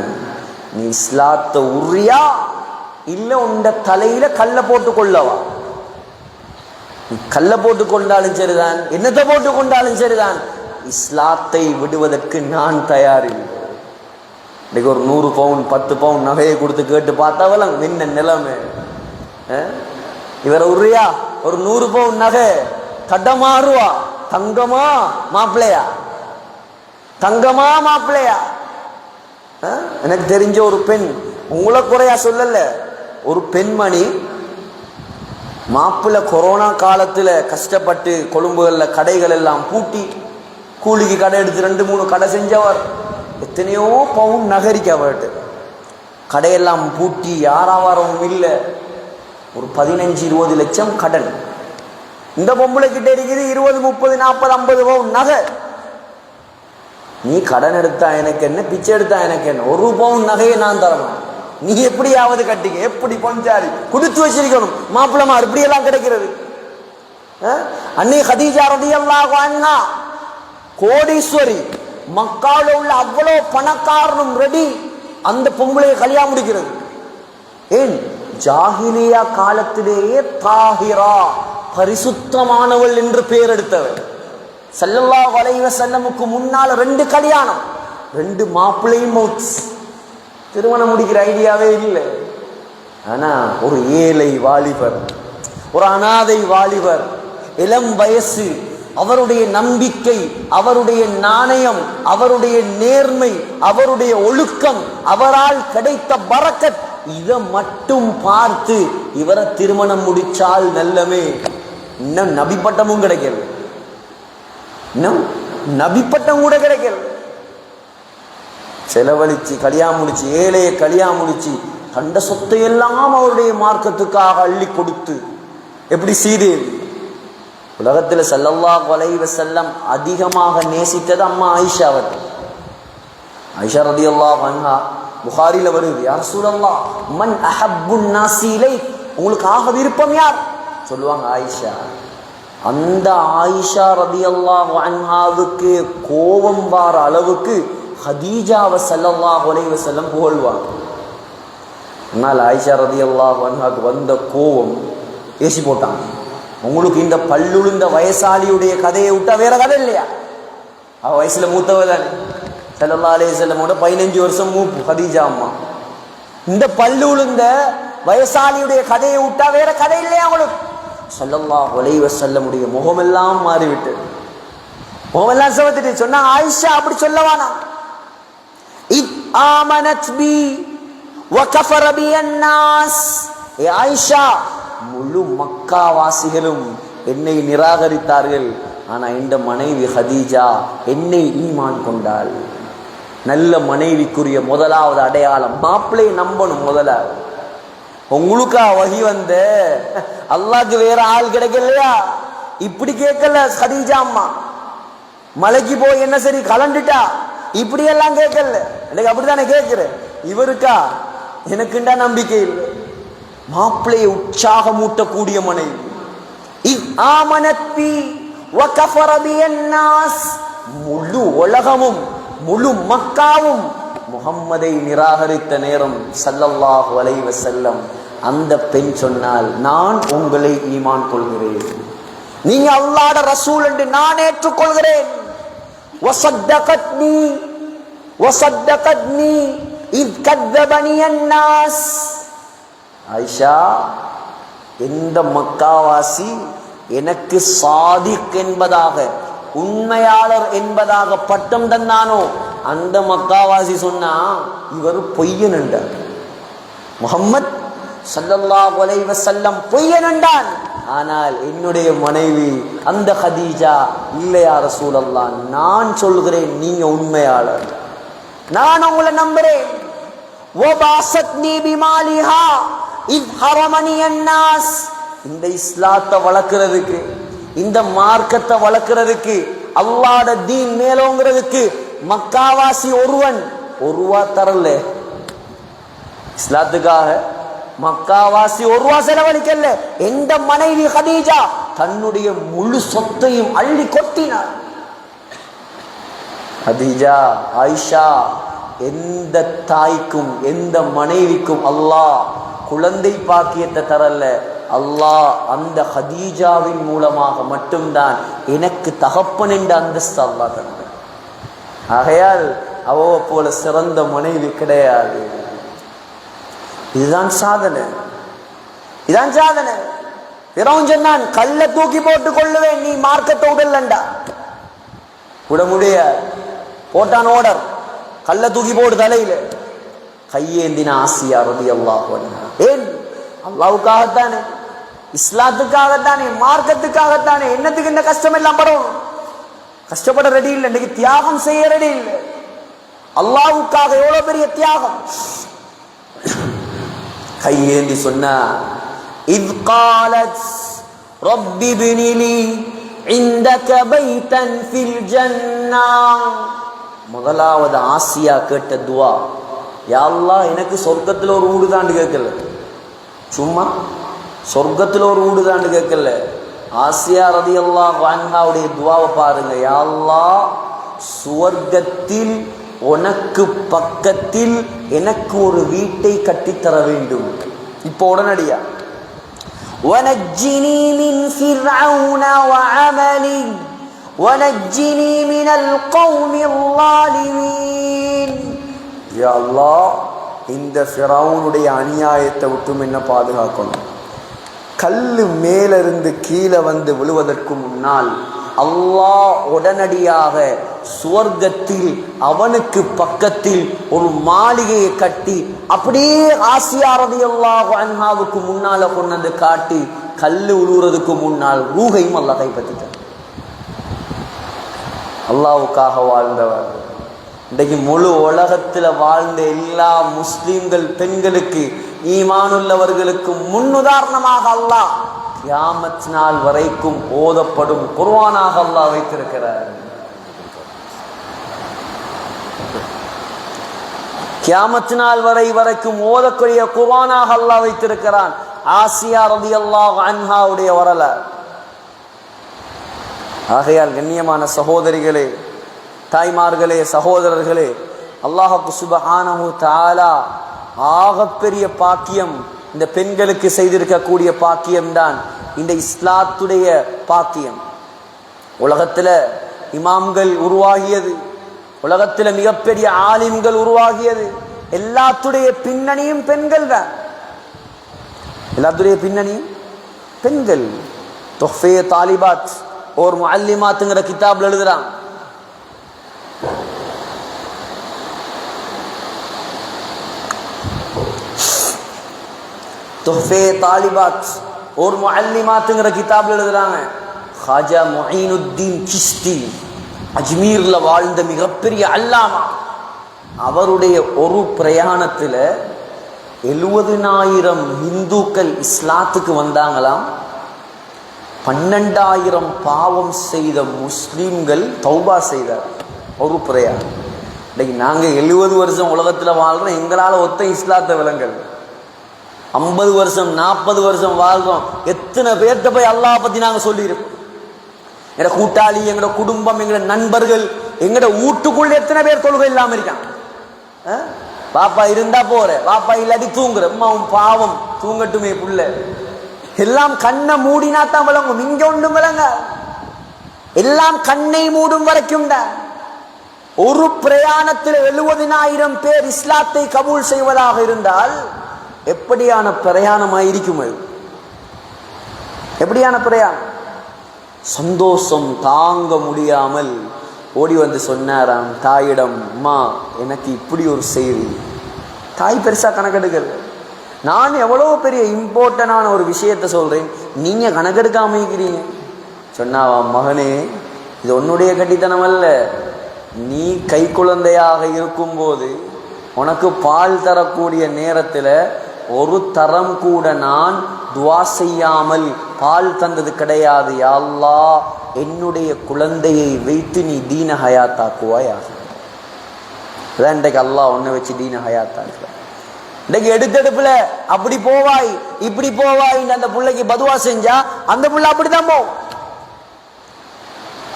நீ இஸ்லாத்தை உரியா இல்ல உண்ட தலையில கல்ல போட்டு கொள்ளவா? கல்ல போட்டு கொண்டாலும் சரிதான், என்னத்தை போட்டு கொண்டாலும் சரிதான், இஸ்லாத்தை விடுவதற்கு நான் தயாரில்லை. இன்னைக்கு ஒரு 100 பவுன் 10 பவுன் நகையை கொடுத்து கேட்டு பார்த்தவளம் என்ன நிலைமை. இவரை உரியா ஒரு 100 பவுன் நகை தடமாறுவா? தங்கமா மாப்பிள்ளையா? தங்கமா மாப்பிள்ளையா? எனக்கு தெரிஞ்ச ஒரு பெண், உங்களை குறையா சொல்லல, ஒரு பெண்மணி மாப்பிள்ளை கொரோனா காலத்துல கஷ்டப்பட்டு கொழும்புகள்ல கடைகள் எல்லாம் பூட்டி கூலிக்கு கடை எடுத்து 2-3 கடை செஞ்சவர், எத்தனையோ பவுன் நகரிக்க அவர்கிட்ட கடையெல்லாம் பூட்டி யாராவாரவும் இல்லை. ஒரு 15-20 லட்சம் கடன். இந்த பொம்பளை கிட்ட இருக்குது 20, 30, 40, 50 பவுன் நகை. நீ கடன் எடுத்தா எனக்கு என்ன, பிச்சை எடுத்தா எனக்கு என்ன, 1 பவுன் நகையை நான் தரணும், நீ எப்படியாவது கட்டிங்க, எப்படி பஞ்சாரி குடுத்து வச்சிருக்கணும். மாப்பிள்ளமார் இப்படி எல்லாம் கிடைக்கிறது. அன்னை கதீஜா ரலியல்லாஹு அன்ஹா கோடீஸ்வரி, மக்கால உள்ள அவ்வளவு பணக்காரனும் ரெடி அந்த பொம்பளையை கல்யாணம் முடிக்கிறது. ஏன்? ஜாஹிலியா காலத்திலேயே தாஹிரா, பரிசுத்தமானவள் என்று பெயர் எடுத்தவர். ஸல்லல்லாஹு அலைஹி வஸல்லமுக்கு முன்னால 2 கல்யாணம், 2 மாப்பிள்ளையும் மௌத். திருமணம் முடிக்கிற ஐடியாவே இல்லை. ஆனா ஒரு ஏழை வாலிபர், ஒரு அனாதை வாலிபர், இளம் வயசு, அவருடைய நம்பிக்கை, அவருடைய நாணயம், அவருடைய நேர்மை, அவருடைய ஒழுக்கம், அவரால் கிடைத்த பரக்கத், இதை மட்டும் பார்த்து இவரை திருமணம் முடிச்சால் நல்லமே. இன்னும் நபி பட்டமும் கிடைக்கல, இன்னும் நபி பட்டம் கூட கிடைக்கல. செலவழிச்சு கல்யாணம் முடிச்சு, ஏழையை கல்யாணம் முடிச்சு, கண்ட சொத்தை எல்லாம் அவருடைய மார்க்கத்துக்காக அள்ளி கொடுத்து, எப்படி சீதேவி. உலகத்தில் ஸல்லல்லாஹு அலைஹி வஸல்லம் அதிகமாக நேசித்தது அம்மா ஆயிஷா அவர்கள். ஆயிஷா ரலியல்லாஹு அன்ஹா புகாரில வருது, யா ரசூலல்லாஹ் மன் அஹப்புன் நாஸி இலைக், உங்களுக்கு ஆக விருப்பம் யார்? சொல்லுவாங்க ஆயிஷா. அந்த ஆயிஷா ரலியல்லாஹு அன்ஹாவுக்கு கோபம் வர அளவுக்கு ஹதீஜாவை ஸல்லல்லாஹு அலைஹி வஸல்லம் புகழ்வாங்க. ஆனால் ஆயிஷா ரலியல்லாஹு அன்ஹாவுக்கு வந்த கோபம் ஏசி போட்டாங்க. உங்களுக்கு இந்த பல்லுழுந்த வயசாலியுடைய கதையை விட்டா வேற கதை இல்லையா? அவ வயசுல மூத்தவ தானே, ஸல்லல்லாஹு அலைஹி வஸல்லமோட 15 வருஷம் மூப்பு ஹதீஜா அம்மா. இந்த பல்லுழுந்த வயசாலியுடைய கதையை விட்டா வேற கதை இல்லையா உங்களுக்கு? ஸல்லல்லாஹு அலைஹி வஸல்லமுடைய முகமெல்லாம் மாறிவிட்டு, முகமெல்லாம் சவத்துட்டு சொன்னா ஆயிஷா அப்படி சொல்லவானா? இத் ஆமனத் பி வ கஃபர பி அன்னாஸ், ஏ ஆயிஷா, முழு மக்காவாசிகளும் என்னை நிராகரித்தார்கள், ஆனா இந்த மனைவி ஹதீஜா என்னை ஈமான் கொண்டாள். நல்ல மனைவிக்குரிய முதலாவது அடையாளம் மாப்பிள்ளை நம்பணும். முதலாவது உங்களுக்கா வகி வந்த அல்லாஹ்க்கு வேற ஆள் கிடைக்கலையா? இப்படி கேட்கல ஹதீஜா அம்மா. மலைக்கு போய் என்ன சரி கலண்டுட்டா இப்படி எல்லாம் கேட்கல. எனக்கு அப்படித்தானே கேட்கிறேன். இவருக்கா எனக்குண்டா நம்பிக்கை இல்லை. மாப்பிள்ளையை உற்சாகமூட்டக்கூடிய மனைவி. முழு உலகமும் முழு மக்காவும் முஹம்மதை நிராகரித்த நேரம் ஸல்லல்லாஹு அலைஹி வஸல்லம் அந்த பெண் சொன்னால், நான் உங்களை ஈமான் கொள்கிறேன், நீங்க அல்லாஹ்வுடைய ரசூல் என்று நான் ஏற்றுக்கொள்கிறேன். வஸத்தகத்னி வஸத்தகத்னி இத் கذبني الناس. ஆயிஷா, எந்த மக்காவாசி எனக்கு சாதிக் என்பதாக, உண்மையாளர் என்பதாக பட்டம் தந்தானோ அந்த மக்காவாசி சொன்னா இவர் பொய்யன் என்றார். முஹம்மத் ஸல்லல்லாஹு அலைஹி வஸல்லம் பொய்யன் என்றான். ஆனால் என்னுடைய மனைவி அந்த ஹதீஜா, இல்லையா ரசூலல்லாஹ், நான் சொல்கிறேன் நீங்க உண்மையாளர், நான் உங்களை நம்புறேன். வபாசத்னி பிமாலிஹா இத் ஹரமனி அன்னாஸ். இந்த இஸ்லாத்தை வளர்க்கிறதுக்கு, இந்த மார்க்கத்தை வளர்க்கிறதுக்கு, அல்லாஹ்வுடைய தீன் மேலோங்கிறதுக்கு மக்காவாசி ஒருவன் ஒரு ரூபா தரல. இஸ்லாத்துக்காக மக்காவாசி ஒரு ரூபா செலவழிக்கல. எந்த மனைவி ஹதீஜா தன்னுடைய முழு சொத்தையும் அள்ளி கொட்டினார். ஹதீஜா, ஆயிஷா, எந்த தாய்க்கும் எந்த மனைவிக்கும் அல்லாஹ் குழந்தை பாக்கியத்தை தரல. அல்லாஹ் அந்த ஹதீஜாவின் மூலமாக மட்டும்தான் எனக்கு தகப்பன் என்ற அந்தஸ்து அல்லாஹ் தந்தார். ஆகையால் அவ போல சிறந்த மனைவி கிடையாது. இதுதான் சாதனை, இதான் சாதனை. பிறவும் சொன்னான், கல்ல தூக்கி போட்டு கொள்ளுவேன், நீ மார்க்கத்தை உடல்லண்டா. விட முடியாது. போட்டான் ஓடர், கல்ல தூக்கி போடு தலையில. கையேந்தின ஆசியா ரலியல்லாஹு அன்ஹா. ஏன்? அல்லாஹ்வுக்காகத்தானே, இஸ்லாத்துக்காகத்தானே, மார்க்கத்துக்காகத்தானே. என்னத்துக்கு இந்த கஷ்டம் எல்லாம் படும்? கஷ்டப்பட ரெடி இல்லை, இன்னைக்கு தியாகம் செய்ய ரெடி இல்லை. அல்லாஹ்வுக்காக எவ்வளவு பெரிய தியாகம். கையேந்தி சொன்னா, இத் காலத் ரப்பி இப்னி லீ இந்தக பைத்தன் ஃபில் ஜன்னah. முதலாவது ஆசியா கேட்ட துவா, யா அல்லாஹ், எனக்கு சொர்க்கத்துல ஒரு வீடு தாண்டு கேட்கல, சும்மா சொர்க்கத்துல ஒரு வீடு தாண்டு கேட்கல. ஆசியா ரலியல்லாஹு அன்ஹாவுடைய துவாவை பாருங்க. யா அல்லாஹ், சுவர்க்கத்தில் உனக்கு பக்கத்தில் எனக்கு ஒரு வீட்டை கட்டித்தர வேண்டும். இப்போ உடனடியா. وَنَجِّنِي مِنْ فِرْعَوْنَ وَعَمَلِهِ وَنَجِّنِي مِنَ الْقَوْمِ الظَّالِمِينَ. யா அல்லாஹ், இந்த ஃபிரௌனுடைய அநியாயத்தை விட்டும் என்ன பாதுகாக்கணும். கல்லு மேலிருந்து கீழே வந்து விழுவதற்கு முன்னால் அல்லாஹ் உடனடியாக சுவர்க்கத்தில் அவனுக்கு பக்கத்தில் ஒரு மாளிகையை கட்டி அப்படியே ஆசியா ரலியல்லாஹு அன்ஹாவுக்கு முன்னால கொண்டு காட்டி கல்லு உழுவுறதுக்கு முன்னால் ரூஹையும் அல்லாஹ் கைப்பற்றிட்டார். அல்லாஹ்வுக்காக வாழ்ந்தவர். இன்றைக்கு முழு உலகத்தில் வாழ்ந்த எல்லா முஸ்லிம்கள் பெண்களுக்கு, ஈமானுள்ளவர்களுக்கு முன்னுதாரணமாக அல்லாஹ் கியாமத் நாள் வரைக்கும் ஓதப்படும் குர்ஆனாக அல்லாஹ் வைத்திருக்கிறார். கியாமத் நாள் வரைக்கும் ஓதக்கூடிய குர்ஆனாக அல்லாஹ் வைத்திருக்கிறான். ஆசியா ரலியல்லாஹு அன்ஹாவுடைய வரலாறு. ஆகையால் கண்ணியமான சகோதரிகளே, தாய்மார்களே, சகோதரர்களே, அல்லாஹ் சுப்ஹானஹு தஆலா ஆகப்பெரிய பாக்கியம் இந்த பெண்களுக்கு செய்திருக்கக்கூடிய பாக்கியம்தான் இந்த இஸ்லாத்துடைய பாக்கியம். உலகத்துல இமாம்கள் உருவாகியது, உலகத்துல மிகப்பெரிய ஆலிம்கள் உருவாகியது, எல்லாத்துடைய பின்னணியும் பெண்கள் தான். எல்லாத்துடைய பின்னணியும் பெண்கள். துஹ்ஃபே தாலிபாத் ஒரு முஅல்லிமாத்துங்கிற கிதாப்ல எழுதுறான். துஹ்ஃபே தாலிபாத் ஒரு முஅல்லிமாத்துங்கிற கிதாப்ல எழுதுறாங்க. ஹாஜா முஈனுத்தீன் சிஸ்தி, அஜ்மீர்ல வாழ்ந்த மிகப்பெரிய அல்லாமா, அவருடைய ஒரு பிரயாணத்துல 70,000 இந்துக்கள் இஸ்லாத்துக்கு வந்தாங்களாம். 12,000 பாவம் செய்த முஸ்லிம்கள் தௌபா செய்தார். ஒரு பிரயாணம். இன்னைக்கு நாங்க 70 வருஷம் உலகத்துல வாழ்றோம், எங்களால ஒத்த இஸ்லாத்தை விளங்கல். 50 வருஷம் 40 வருஷம் வாழ்றோம், எத்தனை பேர்த்த போய் அல்லாஹ் பத்தி நாங்க சொல்லியிருக்கோம். எங்கட கூட்டாளி, எங்கட குடும்பம், எங்கட நண்பர்கள், எங்கட வீட்டுக்குள்ள எத்தனை பேர் தொழுகை இல்லாம இருக்கான். பாப்பா இருந்தா போற, பாப்பா இல்லாட்டி தூங்குற, அம்மாவும் பாவம் தூங்கட்டுமே புள்ள. எல்லாம் கண்ணை மூடினா தான் விளங்கும், இங்க ஒன்றும் விளங்க. எல்லாம் கண்ணை மூடும் வரைக்கும் தான். ஒரு பிரயாணத்தில் 70,000 பேர் இஸ்லாத்தை கபூல் செய்வதாக இருந்தால் எப்படியான பிரயாணமாயிருக்கும் அது? எப்படியான பிரயாணம்? சந்தோஷம் தாங்க முடியாமல் ஓடி வந்து சொன்னாராம் தாயிடம், அம்மா எனக்கு இப்படி ஒரு செய்தி. தாய் பெருசா கணக்கெடுக்கிறது. நான் எவ்வளவு பெரிய இம்பார்ட்டன்டான ஒரு விஷயத்த சொல்றேன், நீங்க கணக்கெடுக்காம இருக்கிறீங்க. சொன்னாவா, மகனே இது உன்னுடைய கட்டித்தனம் அல்ல. நீ கை குழந்தையாக இருக்கும்போது உனக்கு பால் தரக்கூடிய நேரத்தில் ஒரு தரம் கூட நான் துவா செய்யாமல் பால் தந்தது கிடையாது. யா அல்லாஹ், என்னுடைய குழந்தையை வைத்து நீ தீன ஹயாத்தாக்குவாயாக. அதான் இன்றைக்கு அல்லாஹ் உன்னை வச்சு தீன ஹயாத்தாக்குற. இன்றைக்கு எடுத்தெடுப்புல அப்படி போவாய் இப்படி போவாய் அந்த பிள்ளைக்கு பதுவா செஞ்சா அந்த பிள்ளை அப்படித்தான் போகும்.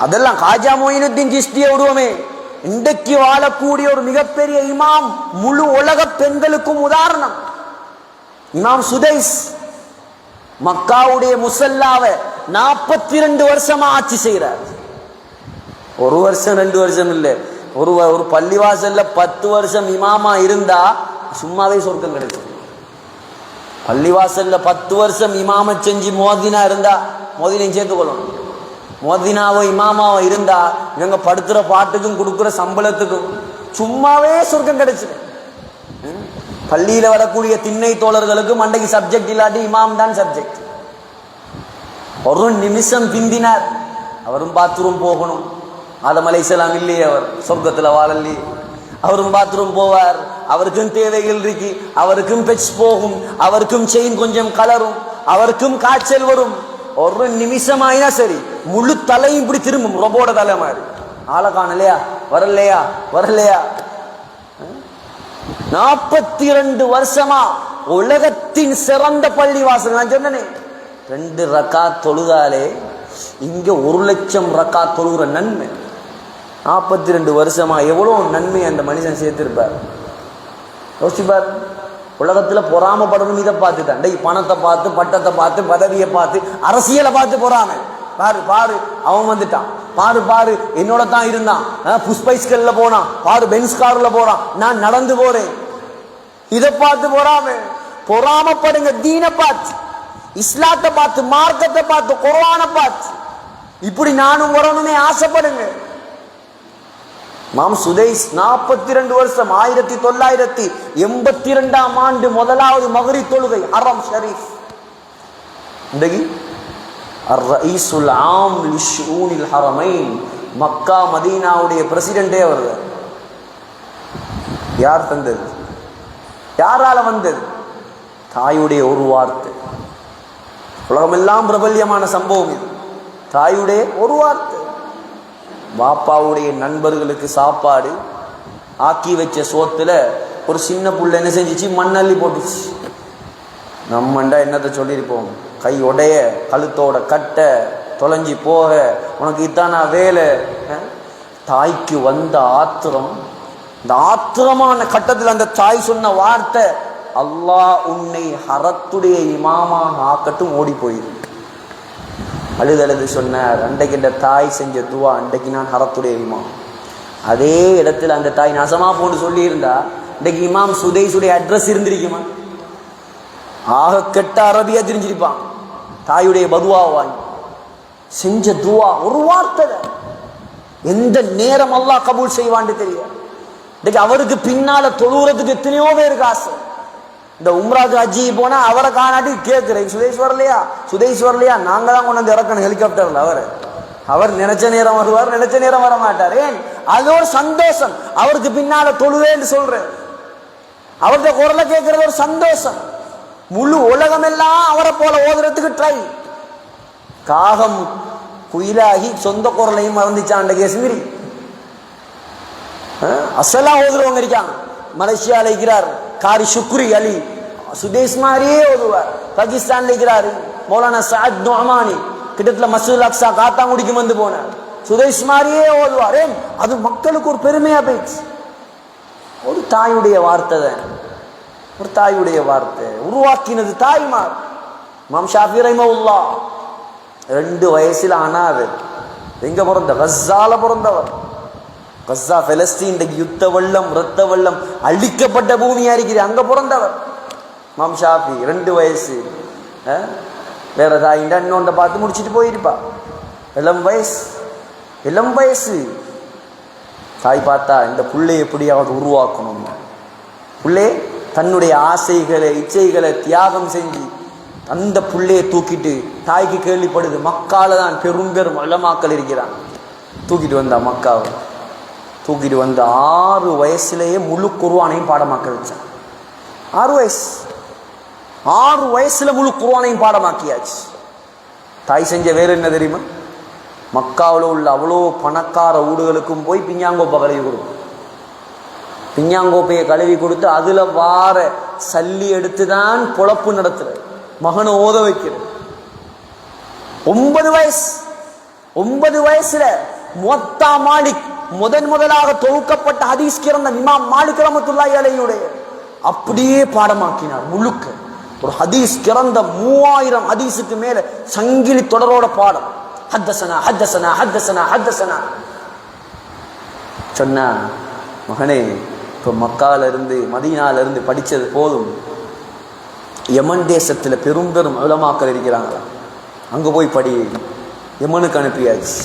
அதெல்லாம் காஜா மொயினுத்தீன் சிஸ்தியை விடுவோமே. இன்றைக்கு வாழக்கூடிய ஒரு மிகப்பெரிய இமாம், முழு உலக பெண்களுக்கும் உதாரணம். இமாம் சுதைஸ் மக்காவுடைய முசல்லாவை 42 வருஷமா ஆட்சி செய்கிறார். ஒரு வருஷம் 2 வருஷம் இல்லை, ஒரு பள்ளிவாசல்ல 10 வருஷம் இமாமா இருந்தா சும்மாவே சொர்க்கம் கிடைக்கும். பள்ளிவாசல்ல 10 வருஷம் இமாம செஞ்சு மோதினா இருந்தா, மோதினையும் சேர்த்துக்கொள்ளணும், மோதினாவோ இமாமாவோ இருந்தா இவங்க படுத்துற பாட்டுக்கும் கொடுக்குற சம்பளத்துக்கும் சும்மாவே சொர்க்கம் கிடைச்சிடு. பள்ளியில வரக்கூடிய திண்ணை தோழர்களுக்கு மண்டைக்கு சப்ஜெக்ட் இல்லாட்டி இமாம் தான் சப்ஜெக்ட். ஒரு நிமிஷம் பிந்தினார், அவரும் பாத்ரூம் போகணும். ஆதம் அலைஹிஸ்ஸலாம் இல்லையே, அவர் சொர்க்கத்துல வாழலையே. அவரும் பாத்ரூம் போவார், அவருக்கும் தேவைகள் இருக்கு, அவருக்கும் பெட்ஸ் போகும், அவருக்கும் செயின் கொஞ்சம் கலரும், அவருக்கும் காய்ச்சல் வரும். ஒரு நிமிஷம் ஆயினா சரி முழு தலையும் இப்படி திரும்பும், ரொபோட தலை மாதிரி. ஆளை காணலையா, வரலையா வரலையா. 42 வருஷமா உலகத்தின் சிறந்த பள்ளி வாசல். நான் சொன்னேனே 2 ரக்காத் தொழுதாலே இங்க 1,00,000 ரக்காத் தொழுகிற நன்மை. 42 வருஷமா எவ்வளவு நன்மை அந்த மனுஷன் சேர்த்திருப்பார். யோசிப்பார். உலகத்துல பொறாமப்படணும் இதை பார்த்து தான். பணத்தை பார்த்து, பட்டத்தை பார்த்து, பதவியை பார்த்து, அரசியலை பார்த்து பொறாம. பாரு பாரு அவன் வந்துட்டான், பாரு பாரு என்னோட தான் இருந்தான், புஷ்பைஸ்கல்ல போனான், பாரு பென்ஸ் கார்ல போறான், நான் நடந்து போறேன். இதை பார்த்து பொறாமப்படுங்க. தீனை பார்த்து, இஸ்லாத்தை பார்த்து, மார்க்கத்தை பார்த்து, குர்ஆனை பார்த்து இப்படி நானும் வரணுமே ஆசைப்படுங்க. மாம் சுதைஸ் 42 வருஷம் 1982ஆம் ஆண்டு முதலாவது மக்ரிப் தொழுகை ஹரம் ஷரீஃப். இன்றைக்கு அர்-ரயீசுல் ஆம் லிஷூனில் ஹரமைன், மக்கா மதீனாவுடைய பிரசிடென்டே வருவார். யார் தந்தது? யாரால வந்தது? தாயுடைய ஒரு வார்த்தை. உலகமெல்லாம் பிரபல்யமான சம்பவம் இது. தாயுடைய ஒரு வார்த்தை. பாப்பாவுடைய நண்பர்களுக்கு சாப்பாடு ஆக்கி வச்ச சோத்துல ஒரு சின்ன புள்ள என்ன செஞ்சிச்சு, மண்ணள்ளி போட்டுச்சு. நம்மண்டா என்னத்தை சொல்லியிருப்போம், கை உடைய, கழுத்தோட கட்ட தொலைஞ்சி போக, உனக்கு இத்தானா வேலை. தாய்க்கு வந்த ஆத்திரம், இந்த ஆத்திரமான கட்டத்தில் அந்த தாய் சொன்ன வார்த்தை, அல்லாஹ் உன்னை ஹரத்துடைய இமாமாக ஆக்கட்டும், ஓடி போயிரு. அழுதழுது சொன்னார், அன்றைக்கு இந்த தாய் செஞ்ச துவா, அன்றைக்கு நான் ஹரத்துடைய இமாம். அதே இடத்துல அந்த தாய் நசமா போன்னு சொல்லி இருந்தா இன்றைக்கு இமாம் சுதைஸுடைய அட்ரஸ் இருந்திருக்குமா? ஆக கெட்ட அரபியா தெரிஞ்சிருப்பான். தாயுடைய பதுவா வாங்கி செஞ்ச துவா ஒரு வார்த்தை, எந்த நேரம் அல்லாஹ் கபூல் செய்வான்னு தெரியாது. இன்னைக்கு அவருக்கு பின்னால தொழுகிறதுக்கு எத்தனையோ பேருக்கு ஆசை. இந்த உம்ராக்கு ஹஜ்ஜி போனா அவரை காணாட்டி கேட்கிறேன், சுதேஷ் வரலையா சுதேஷ் வரலையா, நாங்க தான் கொண்டு வந்து இறக்கணும் ஹெலிகாப்டர்ல. அவர் நினைச்ச நேரம் வருவார், நினைச்ச நேரம் வர மாட்டார். ஏன்? அது ஒரு சந்தோஷம். அவருக்கு பின்னால தொழுவேன்னு சொல்றேன், அவருடைய குரலை கேட்கறது ஒரு சந்தோஷம். முழு உலகம் எல்லாம் அவரை போல ஓதுறதுக்கு ட்ரை. காகம் குயிலாகி சொந்த குரலையும் மறந்துச்சான் காஷ்மீரி. அசலா ஓதுறவங்க இருக்காங்க. மலேசியால இருக்கிறார் காரி சுக்ரி அலி, சுதேஷ் மாதிரியே ஓதுவார். பாகிஸ்தான்ல இருக்கிறார் மௌலானா சாத் நுஅமானி, கிட்டத்தட்ட மஸ்ஜிதுல் அக்ஸா காத்தாங்குடிக்கு வந்து போனார். சுதேஷ் மாதிரியே ஓதுவார். ஏன்? அது மக்களுக்கு ஒரு பெருமையா போயிடுச்சு. ஒரு தாயுடைய வார்த்தை தான், ஒரு தாயுடைய வார்த்தை. உருவாக்கினது தாய்மார். இமாம் ஷாஃபி ரஹிமஹுல்லாஹ் 2 வயசுல அனாதை. எங்க பிறந்த? கஸ்ஸால பிறந்தவர். கஸ்ஸா பலஸ்தீன் யுத்த வெள்ளம் ரத்த வெள்ளம் அழிக்கப்பட்ட பூமியா இருக்குது, அங்க பிறந்தவர் இமாம் ஷாஃபி. 2 வயசு. வேற தாயிண்டா இன்னொன்றை பார்த்து முடிச்சுட்டு போயிருப்பா. இளம் வயசு. தாய் பார்த்தா இந்த புள்ளையை எப்படியாவது உருவாக்கணும். புள்ளே தன்னுடைய ஆசைகளை இச்சைகளை தியாகம் செஞ்சு அந்த புள்ளையை தூக்கிட்டு, தாய்க்கு கேள்விப்படுது மக்கால தான் பெரும் உலமாக்கள் இருக்கிறான். தூக்கிட்டு வந்தா மக்காவை. தூக்கிட்டு வந்து 6 வயசுலேயே முழு குர்ஆனையும் பாடமாக்க வச்சான். 6 வயசுல முழு குர்ஆனையும் பாடமாக்கியாச்சு. தாய் செஞ்ச வேறு என்ன தெரியுமா? மக்காவில் உள்ள அவ்வளோ பணக்கார ஊடுகளுக்கும் போய் பிஞ்ஞாங்கோப்பை கழுவி கொடுக்கும். பிஞ்ஞாங்கோப்பையை கழுவி கொடுத்து அதுல வார சல்லி எடுத்துதான் பொழப்பு நடத்துற மகனை ஓத வைக்கிறது. 9 வயசுல முவத்தா மாலிக் முதலாக தொகுக்கப்பட்ட ஹதீஸ் கிரந்த இமாம் மாலிக் ரஹ்மத்துல்லாஹி அலைஹியுடைய அப்படியே பாடமாக்கினார். முழுக்க ஒரு ஹதீஸ் கிரந்த 3000 ஹதீஸுக்கு மேல சங்கிலி தொடரோட பாடம். சொன்னா, மகனே இப்ப மக்கால இருந்து மதீனால இருந்து படிச்சது போதும். யமன் தேசத்துல பெரும் உலமாக்கள் இருக்கிறாங்களா, அங்க போய் படி. யமனுக்கு அனுப்பியாச்சு.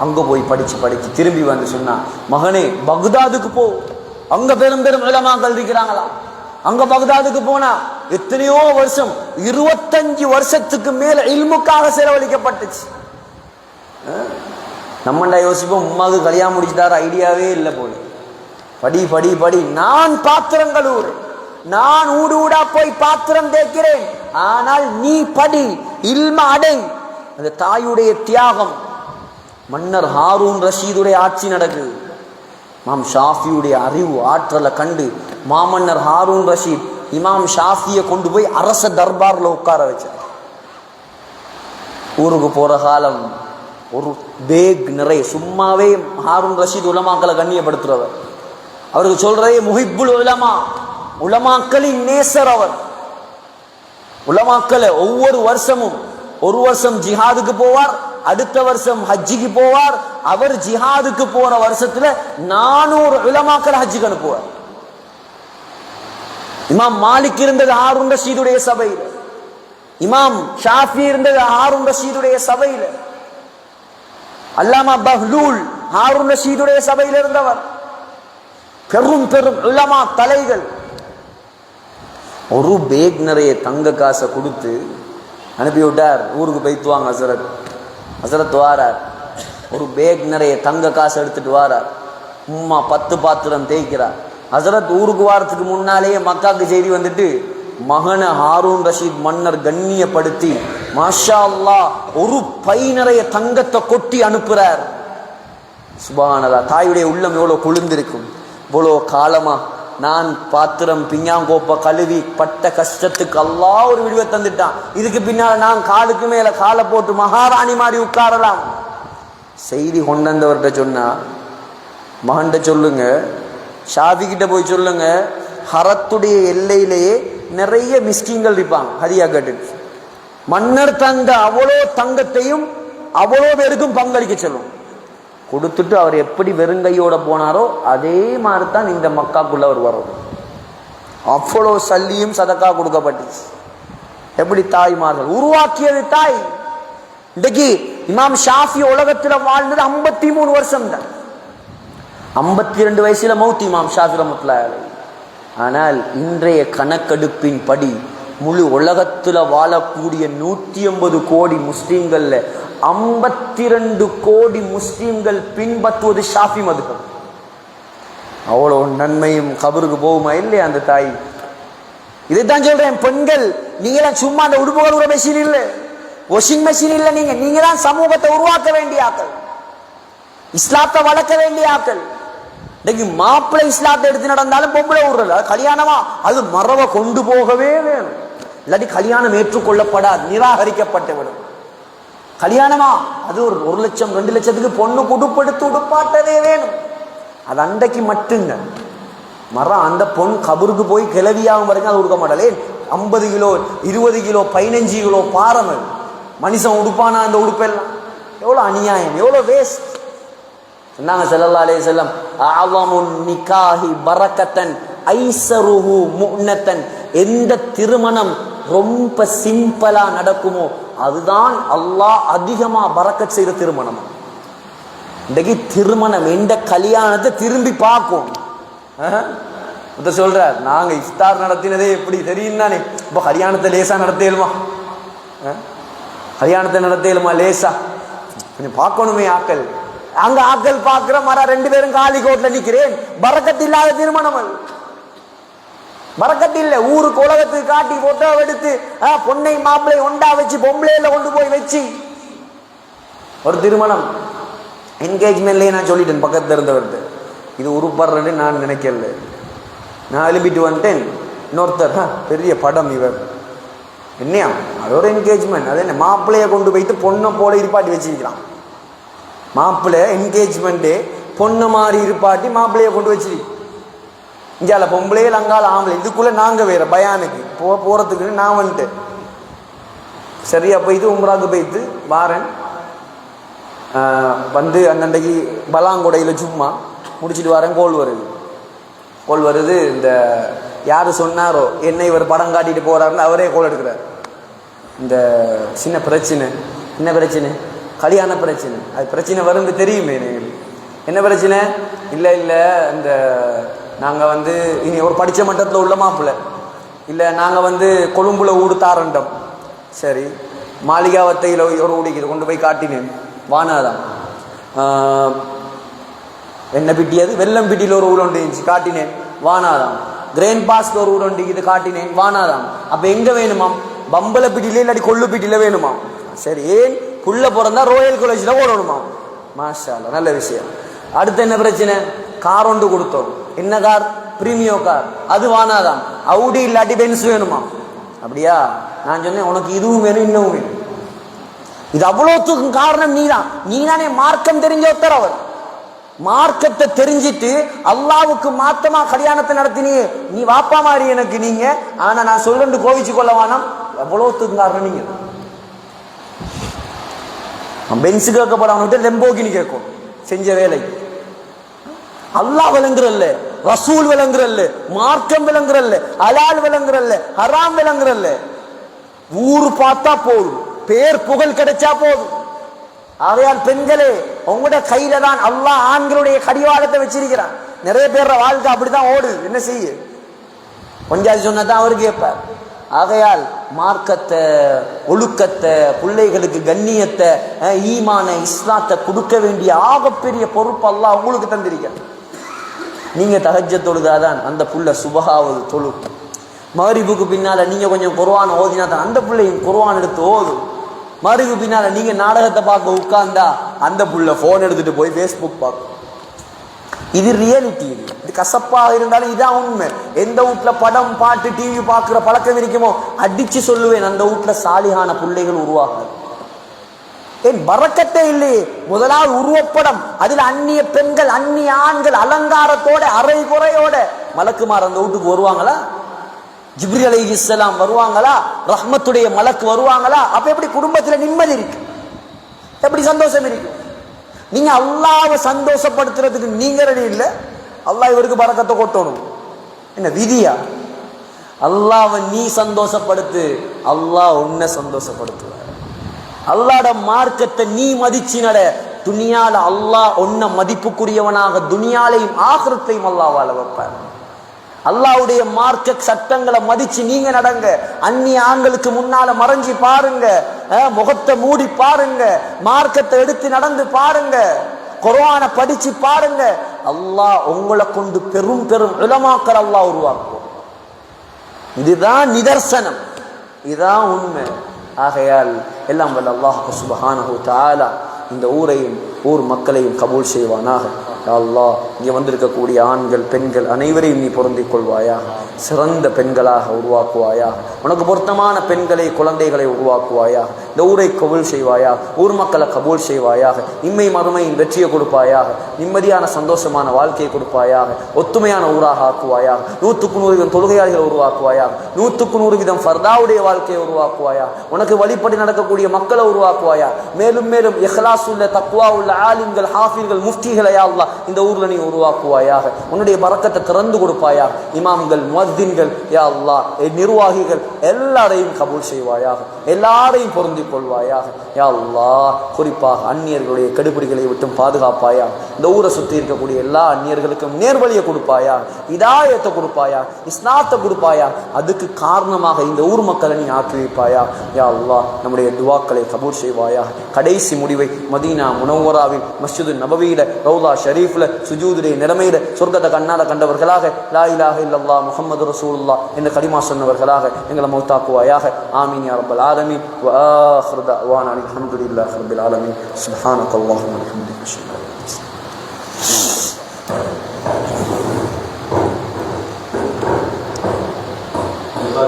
அங்க போய் படிச்சு திரும்பி வந்து சொன்னா, மகனே பக்தாதுக்கு போ, அங்க பெரும் உலமாக்கள் இருக்கிறாங்களா. அங்க பக்தாதுக்கு போனா எத்தனையோ வருஷம் 25 வருஷத்துக்கு மேல இல்முக்காக செலவழிக்கப்பட்டுச்சு. நம்மண்டா யோசிப்போம், உமாவுக்கு கல்யாணம் முடிச்சுட்டாரு, ஐடியாவே இல்லை போல. படி. நான் பாத்திரம் கழுவுறேன், நான் ஊடா போய் பாத்திரம் தேய்க்கிறேன், ஆனால் நீ படி, இல்ம அடை. அந்த தாயுடைய தியாகம். மன்னர் ஹாரூன் ரஷீதுடைய ஆட்சி நடக்குது. இமாம் ஷாஃபியுடைய அறிவு ஆற்றலை கண்டு மாமன்னர் ஹாரூன் ரஷீத் இமாம் ஷாஃபியை கொண்டு போய் அரச தர்பார்ல உட்கார வச்சார். ஊருக்கு போற காலம் ஒரு பேக் நிறைய, சும்மாவே ஹாரூன் ரஷீத் உலமாக்களை கண்ணியப்படுத்துறவர். அவருக்கு சொல்றதே முஹிப்புல் உலமா, உலமாக்களின் நேசர் அவர். உலமாக்களை ஒவ்வொரு வருஷமும், ஒரு வருஷம் ஜிஹாதுக்கு போவார், அடுத்த வருஷம் ஹஜ்ஜிக்கு போவார். அவர் ஜிஹாதுக்கு போற வருஷத்துல 400 உலமாக்களை ஹஜ்ஜிக்கு அனுப்புவார். இமாம் மாலிக் இருந்தது ஹாரூன் ரஷீதுடைய சபையில, இமாம் ஷாஃபி இருந்தது ஹாரூன் ரஷீதுடைய சபையில, அல்லாமா பஹ்லூல் ஹாரூன் ரஷீதுடைய சபையில் இருந்தவர். பெரும் உலமா தலைகள். ஒரு பேக் நிறைய தங்க காசை கொடுத்து அனுப்பி விட்டார். ஊருக்கு போய்த்து வாங்க ஹசரத் வாரார். ஒரு பேக் நிறைய தங்க காசு எடுத்துட்டு வாரார். 10 பாத்திரம் தேய்க்கிறார். ஹசரத் ஊருக்கு வாரத்துக்கு முன்னாலேயே மக்காக்கு செய்தி வந்துட்டு, மகனை ஹாரூன் ரஷீத் மன்னர் கண்ணியப்படுத்தி மாஷா அல்லாஹ் ஒரு பை நிறைய தங்கத்தை கொட்டி அனுப்புறார். சுப்ஹானல்லாஹ். தாயுடைய உள்ளம் எவ்வளவு குளிர்ந்திருக்கும். இவ்வளோ காலமா நான் பாத்திரம் பிஞ்ஞாங்கோப்பை கழுவி பட்ட கஷ்டத்துக்கு அல்லாஹ் ஒரு விடுவை தந்துட்டான். இதுக்கு பின்னால நான் காலுக்கு மேல காலை போட்டு மகாராணி மாதிரி உட்காரலாம். செய்தி கொண்டவர்கிட்ட சொன்னா, மகன்கிட்ட சொல்லுங்க, ஷாஃபி கிட்ட போய் சொல்லுங்க, ஹரத்துடைய எல்லையிலேயே நிறைய மிஸ்கிங்கள் இருப்பாங்க. ஹரியா கேட்டு மன்னர் தந்த அவ்வளோ தங்கத்தையும் அவ்வளோ பேருக்கும் பங்களிக்க சொல்லும். கொடுத்துட்டு அவர் எப்படி வெறுங்கையோட போனாரோ அதே மாதிரி தான் இந்த மக்காக்குள்ள அவர் வரும். அவ்வளோ சல்லியும் சதக்கா கொடுக்கப்பட்டுச்சு. எப்படி தாய்மார்கள் உருவாக்கியது தாய். இன்றைக்கு இமாம் ஷாஃபி உலகத்துல வாழ்ந்தது 53 வருஷம் தான். 52 வயசுல மௌத் இமாம் ஷாஃபி ரஹ்மத்துல்லாஹி அலைஹி. ஆனால் இன்றைய கணக்கெடுப்பின் படி முழு உலகத்துல வாழக்கூடிய 180 கோடி முஸ்லிம்கள்ல 52 கோடி முஸ்லிம்கள் பின்பற்றுவது ஷாஃபி மதுஹப். அவ்வளோ நன்மையும் கபருக்கு போகுமா இல்லையா அந்த தாய்? இதைத்தான் சொல்றேன், பெண்கள் நீங்களாம் சும்மா அந்த உடுப்புகள் ஒரு மெஷின் இல்லை, வாஷிங் மெஷின் இல்லை. நீங்க தான் சமூகத்தை உருவாக்க வேண்டிய ஆக்கள், இஸ்லாத்தை வளர்க்க வேண்டிய ஆக்கள். இன்னைக்கு மாப்பிள்ளை இஸ்லாத்தை எடுத்து நடந்தாலும் பொம்பளை விடுறல, கல்யாணமா அது மரவை கொண்டு போகவே வேணும், இல்லாட்டி கல்யாணம் ஏற்றுக்கொள்ளப்படாது, நிராகரிக்கப்பட்டு விடும். கல்யாணமா அது ஒரு 1 லட்சம் 2 லட்சத்துக்கு பொண்ணு குடுப்படுத்து உடுப்பாட்டவே வேணும். அது அன்றைக்கு மட்டுங்க. மரம் அந்த பொண்ணு கபருக்கு போய் கிளவியாகும் வரைக்கும் அது கொடுக்க மாட்டாளே. 50 கிலோ 20 கிலோ 15 கிலோ பாரம். மனுஷன் உடுப்பானா அந்த உடுப்பெல்லாம்? எவ்வளோ அநியாயம், எவ்வளோ வேஸ்ட். சொன்னாங்க ஸல்லல்லாஹு அலைஹி வஸல்லம், அஅலமுன் நிகாஹி பரக்கத்தன் ஐஸருஹு முஅனத்தன். எந்த திருமணம் ரொம்ப சிம்பிளா நடக்குமோ அதுதான் அல்லாஹ் அதிகமா பரக்கத் செய்யற திருமணம். இன்றைக்கு திருமணம் எந்த கல்யாணத்தை திரும்பி பார்க்கும். சொல்றார், நாங்க இஃப்தார் நடத்தினதே எப்படி தெரியும் தானே. இப்போ கல்யாணத்தை லேசா நடத்தேலுமா? கல்யாணத்தை நடத்தேலுமா லேசா? கொஞ்சம் பார்க்கணுமே ஆக்கள். அங்க ஆக்கள் பார்க்கிற மர 2 பேரும் காலி கோட்ல நிக்கிறேன். பரக்கத்து இல்லாத திருமணம் அது. பரக்கத்து இல்ல. ஊருக்கு உலகத்துக்கு காட்டி போட்டோ எடுத்து பொண்ணை மாப்பிள்ளை ஒண்டா வச்சு பொம்பளையில கொண்டு போய் வச்சு ஒரு திருமணம். என்கேஜ்மெண்ட்லயே நான் சொல்லிட்டேன் பக்கத்துல இருந்தவர்கிட்ட, இது உருப்படுறேன்னு நான் நினைக்கல. நான் எழுப்பிட்டு வந்துட்டேன். இன்னொருத்தர், பெரிய படம் இவர் என்னையா, அது ஒரு என்கேஜ்மெண்ட். அது என்ன, மாப்பிள்ளைய கொண்டு போயிட்டு பொண்ணை போல இருப்பாட்டி வச்சிருக்கிறான். மாப்பிள்ளை என்கேஜ்மெண்ட்டு பொண்ணை மாதிரி இருப்பாட்டி மாப்பிள்ளைய கொண்டு வச்சிருக்கு. இங்கால பொம்பளையே அங்கால ஆம்பளை. இதுக்குள்ள நாங்க வேற பயானுக்கு போறதுக்குன்னு நான் வந்துட்டேன். சரியா போயிட்டு உம்ராக்கு போயிட்டு வாரன் வந்து அந்தண்டைக்கு பலாங்கொடையில் சும்மா முடிச்சுட்டு வரேன். கோல் வருது. இந்த யாரு சொன்னாரோ என்ன இவர் படம் காட்டிட்டு போறாருன்னு அவரே கோல் எடுக்கிறார். இந்த சின்ன பிரச்சனை. என்ன பிரச்சனை? கல்யாண பிரச்சனை. அது பிரச்சனை வரும்னு தெரியுமே. என்ன பிரச்சனை? இல்லை இந்த நாங்கள் வந்து இனி ஒரு படித்த மட்டத்தில் உள்ள மாப்பிள்ளை இல்லை, நாங்கள் வந்து கொழும்புல ஊடு தாரண்டம். சரி, மாளிகாவத்தையில் ஒரு ஊடிக்குது கொண்டு போய் காட்டினேன். வானாதான் என்ன பிட்டி, அது வெள்ளம் பிட்டியில் ஒரு ஊர் ஒன்று இருந்துச்சு, காட்டினேன். வானாதான் கிரேன் பாஸ்ல ஒரு ஊர் ஒன்று இது காட்டினேன். வானாதான். அப்போ எங்கே வேணுமாம்? பம்பளை பிட்டியில இல்லாட்டி கொள்ளு பிட்டியில் வேணுமாம். சரி, ஏன் புள்ள பிறந்தா ரோயல் காலேஜில் ஓடணுமா? மாஷா அல்லாஹ், நல்ல விஷயம். அடுத்து என்ன பிரச்சனை? கார் ஒன்று கொடுத்தோம். என்ன கார்? Premio car. அது வானாதான். அவுடி இல்லாட்டி பென்ஸ் வேணுமா? அப்படியா? நான் சொன்னேன், உனக்கு இதுவும் வேணும் இன்னமும் வேணும். இது அவ்வளோத்துக்கும் காரணம் நீதானே மார்க்கம் தெரிஞ்ச ஒருத்தர். அவர் மார்க்கத்தை தெரிஞ்சிட்டு அல்லாவுக்கு மாத்தமா கல்யாணத்தை நடத்தினீ. நீ வாப்பா மாதிரி எனக்கு நீங்க. ஆனா நான் சொல்றேன் கோவிச்சு கொள்ள வேணாம். எவ்வளோத்துக்கும் காரணம் நீங்க. பென்ஸு கேட்கப்படாம லெம்போகினி கேட்கும் செஞ்ச வேலை. அல்லாஹ் விளங்குறல்ல, ரசூல் விளங்குறல்ல, மார்க்கம் விளங்குறல்ல, ஹலால் விளங்குறல்ல, ஹராம் விளங்குறல்ல. ஊரு பார்த்தா போதும், பேர் புகழ் கிடைச்சா போதும். ஆகையால் பெண்களே, உங்களோட கையில தான் அல்லாஹ் ஆண்களுடைய கடிவாளத்தை வச்சிருக்கிறான். நிறைய பேர் வாழ்க்கை அப்படிதான் ஓடுது. என்ன செய்ய? கொஞ்சம் சொன்னதான் அவரு கேட்பார். ஆகையால் மார்க்கத்தை, ஒழுக்கத்தை, பிள்ளைகளுக்கு கண்ணியத்தை, ஈமான இஸ்லாத்தை கொடுக்க வேண்டிய ஆகப்பெரிய பொறுப்பு அல்லாஹ் உங்களுக்கு தந்திருக்க. நீங்க தஹஜ்ஜத் தொழுதாதான் அந்த புள்ள சுபஹாவது தொழு. மகரிபுக்கு பின்னால நீங்க கொஞ்சம் குர்ஆன் ஓதினா தான் அந்த பிள்ளையும் குர்ஆன் எடுத்து ஓதும். மகரிபுக்கு பின்னால நீங்க நாடகத்தை பார்க்க உட்கார்ந்தா அந்த புள்ள போன் எடுத்துட்டு போய் ஃபேஸ்புக் பார்க்கும். இது ரியாலிட்டி. இது கசப்பாக இருந்தாலும் இதான் உண்மை. எந்த வீட்டுல படம் பாட்டு டிவி பார்க்கிற பழக்கம் இருக்குமோ அடிச்சு சொல்லுவேன், அந்த வீட்டுல சாலிகான பிள்ளைகள் உருவாகாது. ஏன்? பரக்கத்தே இல்லையே. முதலாவது உருவப்படம், அதில் அந்நிய பெண்கள் அந்நிய ஆண்கள் அலங்காரத்தோட அரை குறையோட மலக்குமார் அந்த வீட்டுக்கு வருவாங்களா? ஜிப்ரீல் அலைஹிஸ்ஸலாம் வருவாங்களா? ரஹ்மத்துடைய மலக்கு வருவாங்களா? அப்ப எப்படி குடும்பத்துல நிம்மதி இருக்கு? எப்படி சந்தோஷம் இருக்கு? நீங்க அல்லாஹ்வை சந்தோஷப்படுத்துறதுக்கு நீங்க ரெடி இல்லை. அல்லாஹ் இவருக்கு பரக்கத்தை கொட்டணும். என்ன விதியா? அல்லாஹ்வை நீ சந்தோஷப்படுத்து, அல்லாஹ் உன்னை சந்தோஷப்படுத்துவார். அல்லாஹ்ட மார்க்கத்தை நீ மதிச்சு நட, துனியால அல்லாஹ் உன்னை மதிப்புக்குரியவனாக துனியாலையும் ஆகிரத்தையும் அல்லாஹ் வாழ வைப்பார். அல்லாஹ்வுடைய மார்க்க சட்டங்களை மதிச்சு நீங்க நடங்க. அந்நிய ஆண்களுக்கு முன்னால மறைஞ்சி பாருங்க, முகத்தை மூடி பாருங்க, மார்க்கத்தை எடுத்து நடந்து பாருங்க, குர்ஆனை படிச்சு பாருங்க. அல்லாஹ் உங்களை கொண்டு பெரும் பெரும் உலமாக்கள் அல்லாஹ் உருவாக்குவோம். இதுதான் நிதர்சனம், இதுதான் உண்மை. ஆகையால் எல்லாம் வல்ல அல்லாஹ் சுப்ஹானஹு தஆலா இந்த ஊரையும் ஊர் மக்களையும் கபூல் செய்வானாக. அல்லாஹ் இங்கே வந்திருக்கக்கூடிய ஆண்கள் பெண்கள் அனைவரையும் நீ பொருந்திக் கொள்வாயாக. சிறந்த பெண்களாக உருவாக்குவாயாக. உனக்கு பொருத்தமான பெண்களை குழந்தைகளை உருவாக்குவாயாக. இந்த ஊரை கபூல் செய்வாயாக, ஊர் மக்களை கபூல் செய்வாயாக, இம்மை மறுமையின் வெற்றியை கொடுப்பாயாக, நிம்மதியான சந்தோஷமான வாழ்க்கையை கொடுப்பாயாக, ஒத்துமையான ஊராக ஆக்குவாயாக, 100% தொழுகையாளிகளை உருவாக்குவாயாக, 100% ஃபர்தாவுடைய வாழ்க்கையை உருவாக்குவாயா, உனக்கு வழிபடி நடக்கக்கூடிய மக்களை உருவாக்குவாயா, மேலும் மேலும் இஹ்லாஸ் உள்ள தக்வா உள்ள ஆலிம்கள் ஹாஃபில்கள் முஃப்திகளை யா அல்லாஹ் இந்த ஊர்ல நீ உருவாக்குவாயாக, உன்னுடைய பரக்கத்தை திறந்து கொடுப்பாயாக, இமாம்கள் முஅத்தின்கள் யா அல்லாஹ் நிர்வாகிகள் எல்லாரையும் கபூல் செய்வாயாக, எல்லாரையும் பொருந்திக் கொள்வாயாக யா அல்லாஹ். குறிப்பாக அந்நியர்களுடைய கெடுபிடிகளை விட்டும் பாதுகாப்பாயா, இந்த ஊரை சுற்றி இருக்கக்கூடிய எல்லா அந்நியர்களுக்கும் நேர்வழியை கொடுப்பாயா, இதாயத்தை கொடுப்பாயா, இஸ்லாத்தை கொடுப்பாயா, அதுக்கு காரணமாக இந்த ஊர் மக்களை நீ ஆக்கி வைப்பாயா யா அல்லாஹ். நம்முடைய துவாக்களை கபூல் செய்வாயா. கடைசி முடிவை மதீனா முனவ்வராவில் மஸ்ஜிது நபவியில ரௌலா ஷரீஃப்ல சுஜூதுடைய நிலைமையில சொர்க்கத்தை கண்ணால கண்டவர்களாக லா இலாஹ இல்லல்லாஹ் முஹம்மது ரசூலுல்லாஹ் என்ற கலிமா சொன்னவர்களாக எங்களை மௌத்தாக்குவாயாக. ஆமீன் யா ரப்பல் ஆலமீன். வ ஆகிரு தஅவானா அல்ஹம்துலில்லாஹி ரப்பில் ஆலமீன். சுப்ஹானக்கல்லாஹும்ம வ பிஹம்திக அஷ்ஹது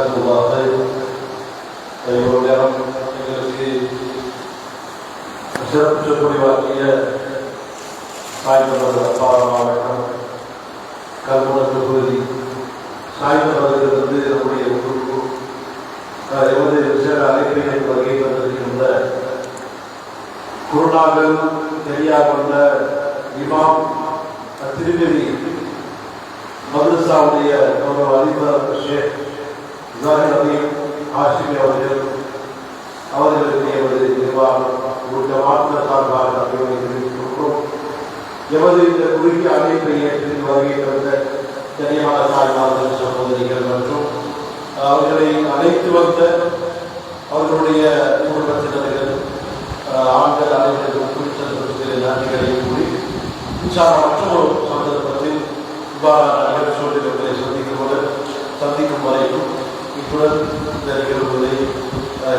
அன் லா சிறப்பு சொற்பொழிவாக்கிய சாய்ந்தவர்கள் அப்பாவ மாவட்டம் கல்முனை பகுதி சாய்ந்தவர்களிலிருந்து நம்முடைய ஊருக்கு எமது விசேட அழைப்பினை வருகை வந்திருக்கின்ற குருநாகல் தெரியாக கொண்ட இமாம் திருநெல்வேலி மதரசாவுடைய அதிபர் ஷேக் ஜாஹிர் அலீம் ஹாஷிமி அவர்களுக்கு எமது நிர்வாகம் மாற்ற சார்பாக தெரிவித்திருக்கிறோம். எமது இந்த குறுகிய அமைப்பை ஏற்று வருகை தந்த கனியமான தாய்மார்கள் சகோதரிகள் மற்றும் அவர்களை அழைத்து வந்த அவர்களுடைய குடும்பத்தினர்கள் ஆண்கள் அனைவருக்கும் குறித்த நன்றிகளை கூறி மற்றொரு சந்தர்ப்பத்தில் இவ்வாறான நிகழ்ச்சிகளை சந்திக்கும் வரைக்கும் இத்துடன் இந்த நிகழ்வுகளை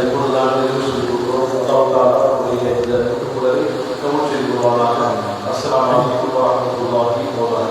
இப்பொழுது நான் நிறைவு செய்து கொடுக்கிறோம். இந்த கூட்டுக்குழலை கவுன் செய்து கொள்வானாக. அஸ்ஸலாமு அலைக்கும் வரஹ்மத்துல்லாஹி வபரகாத்துஹு.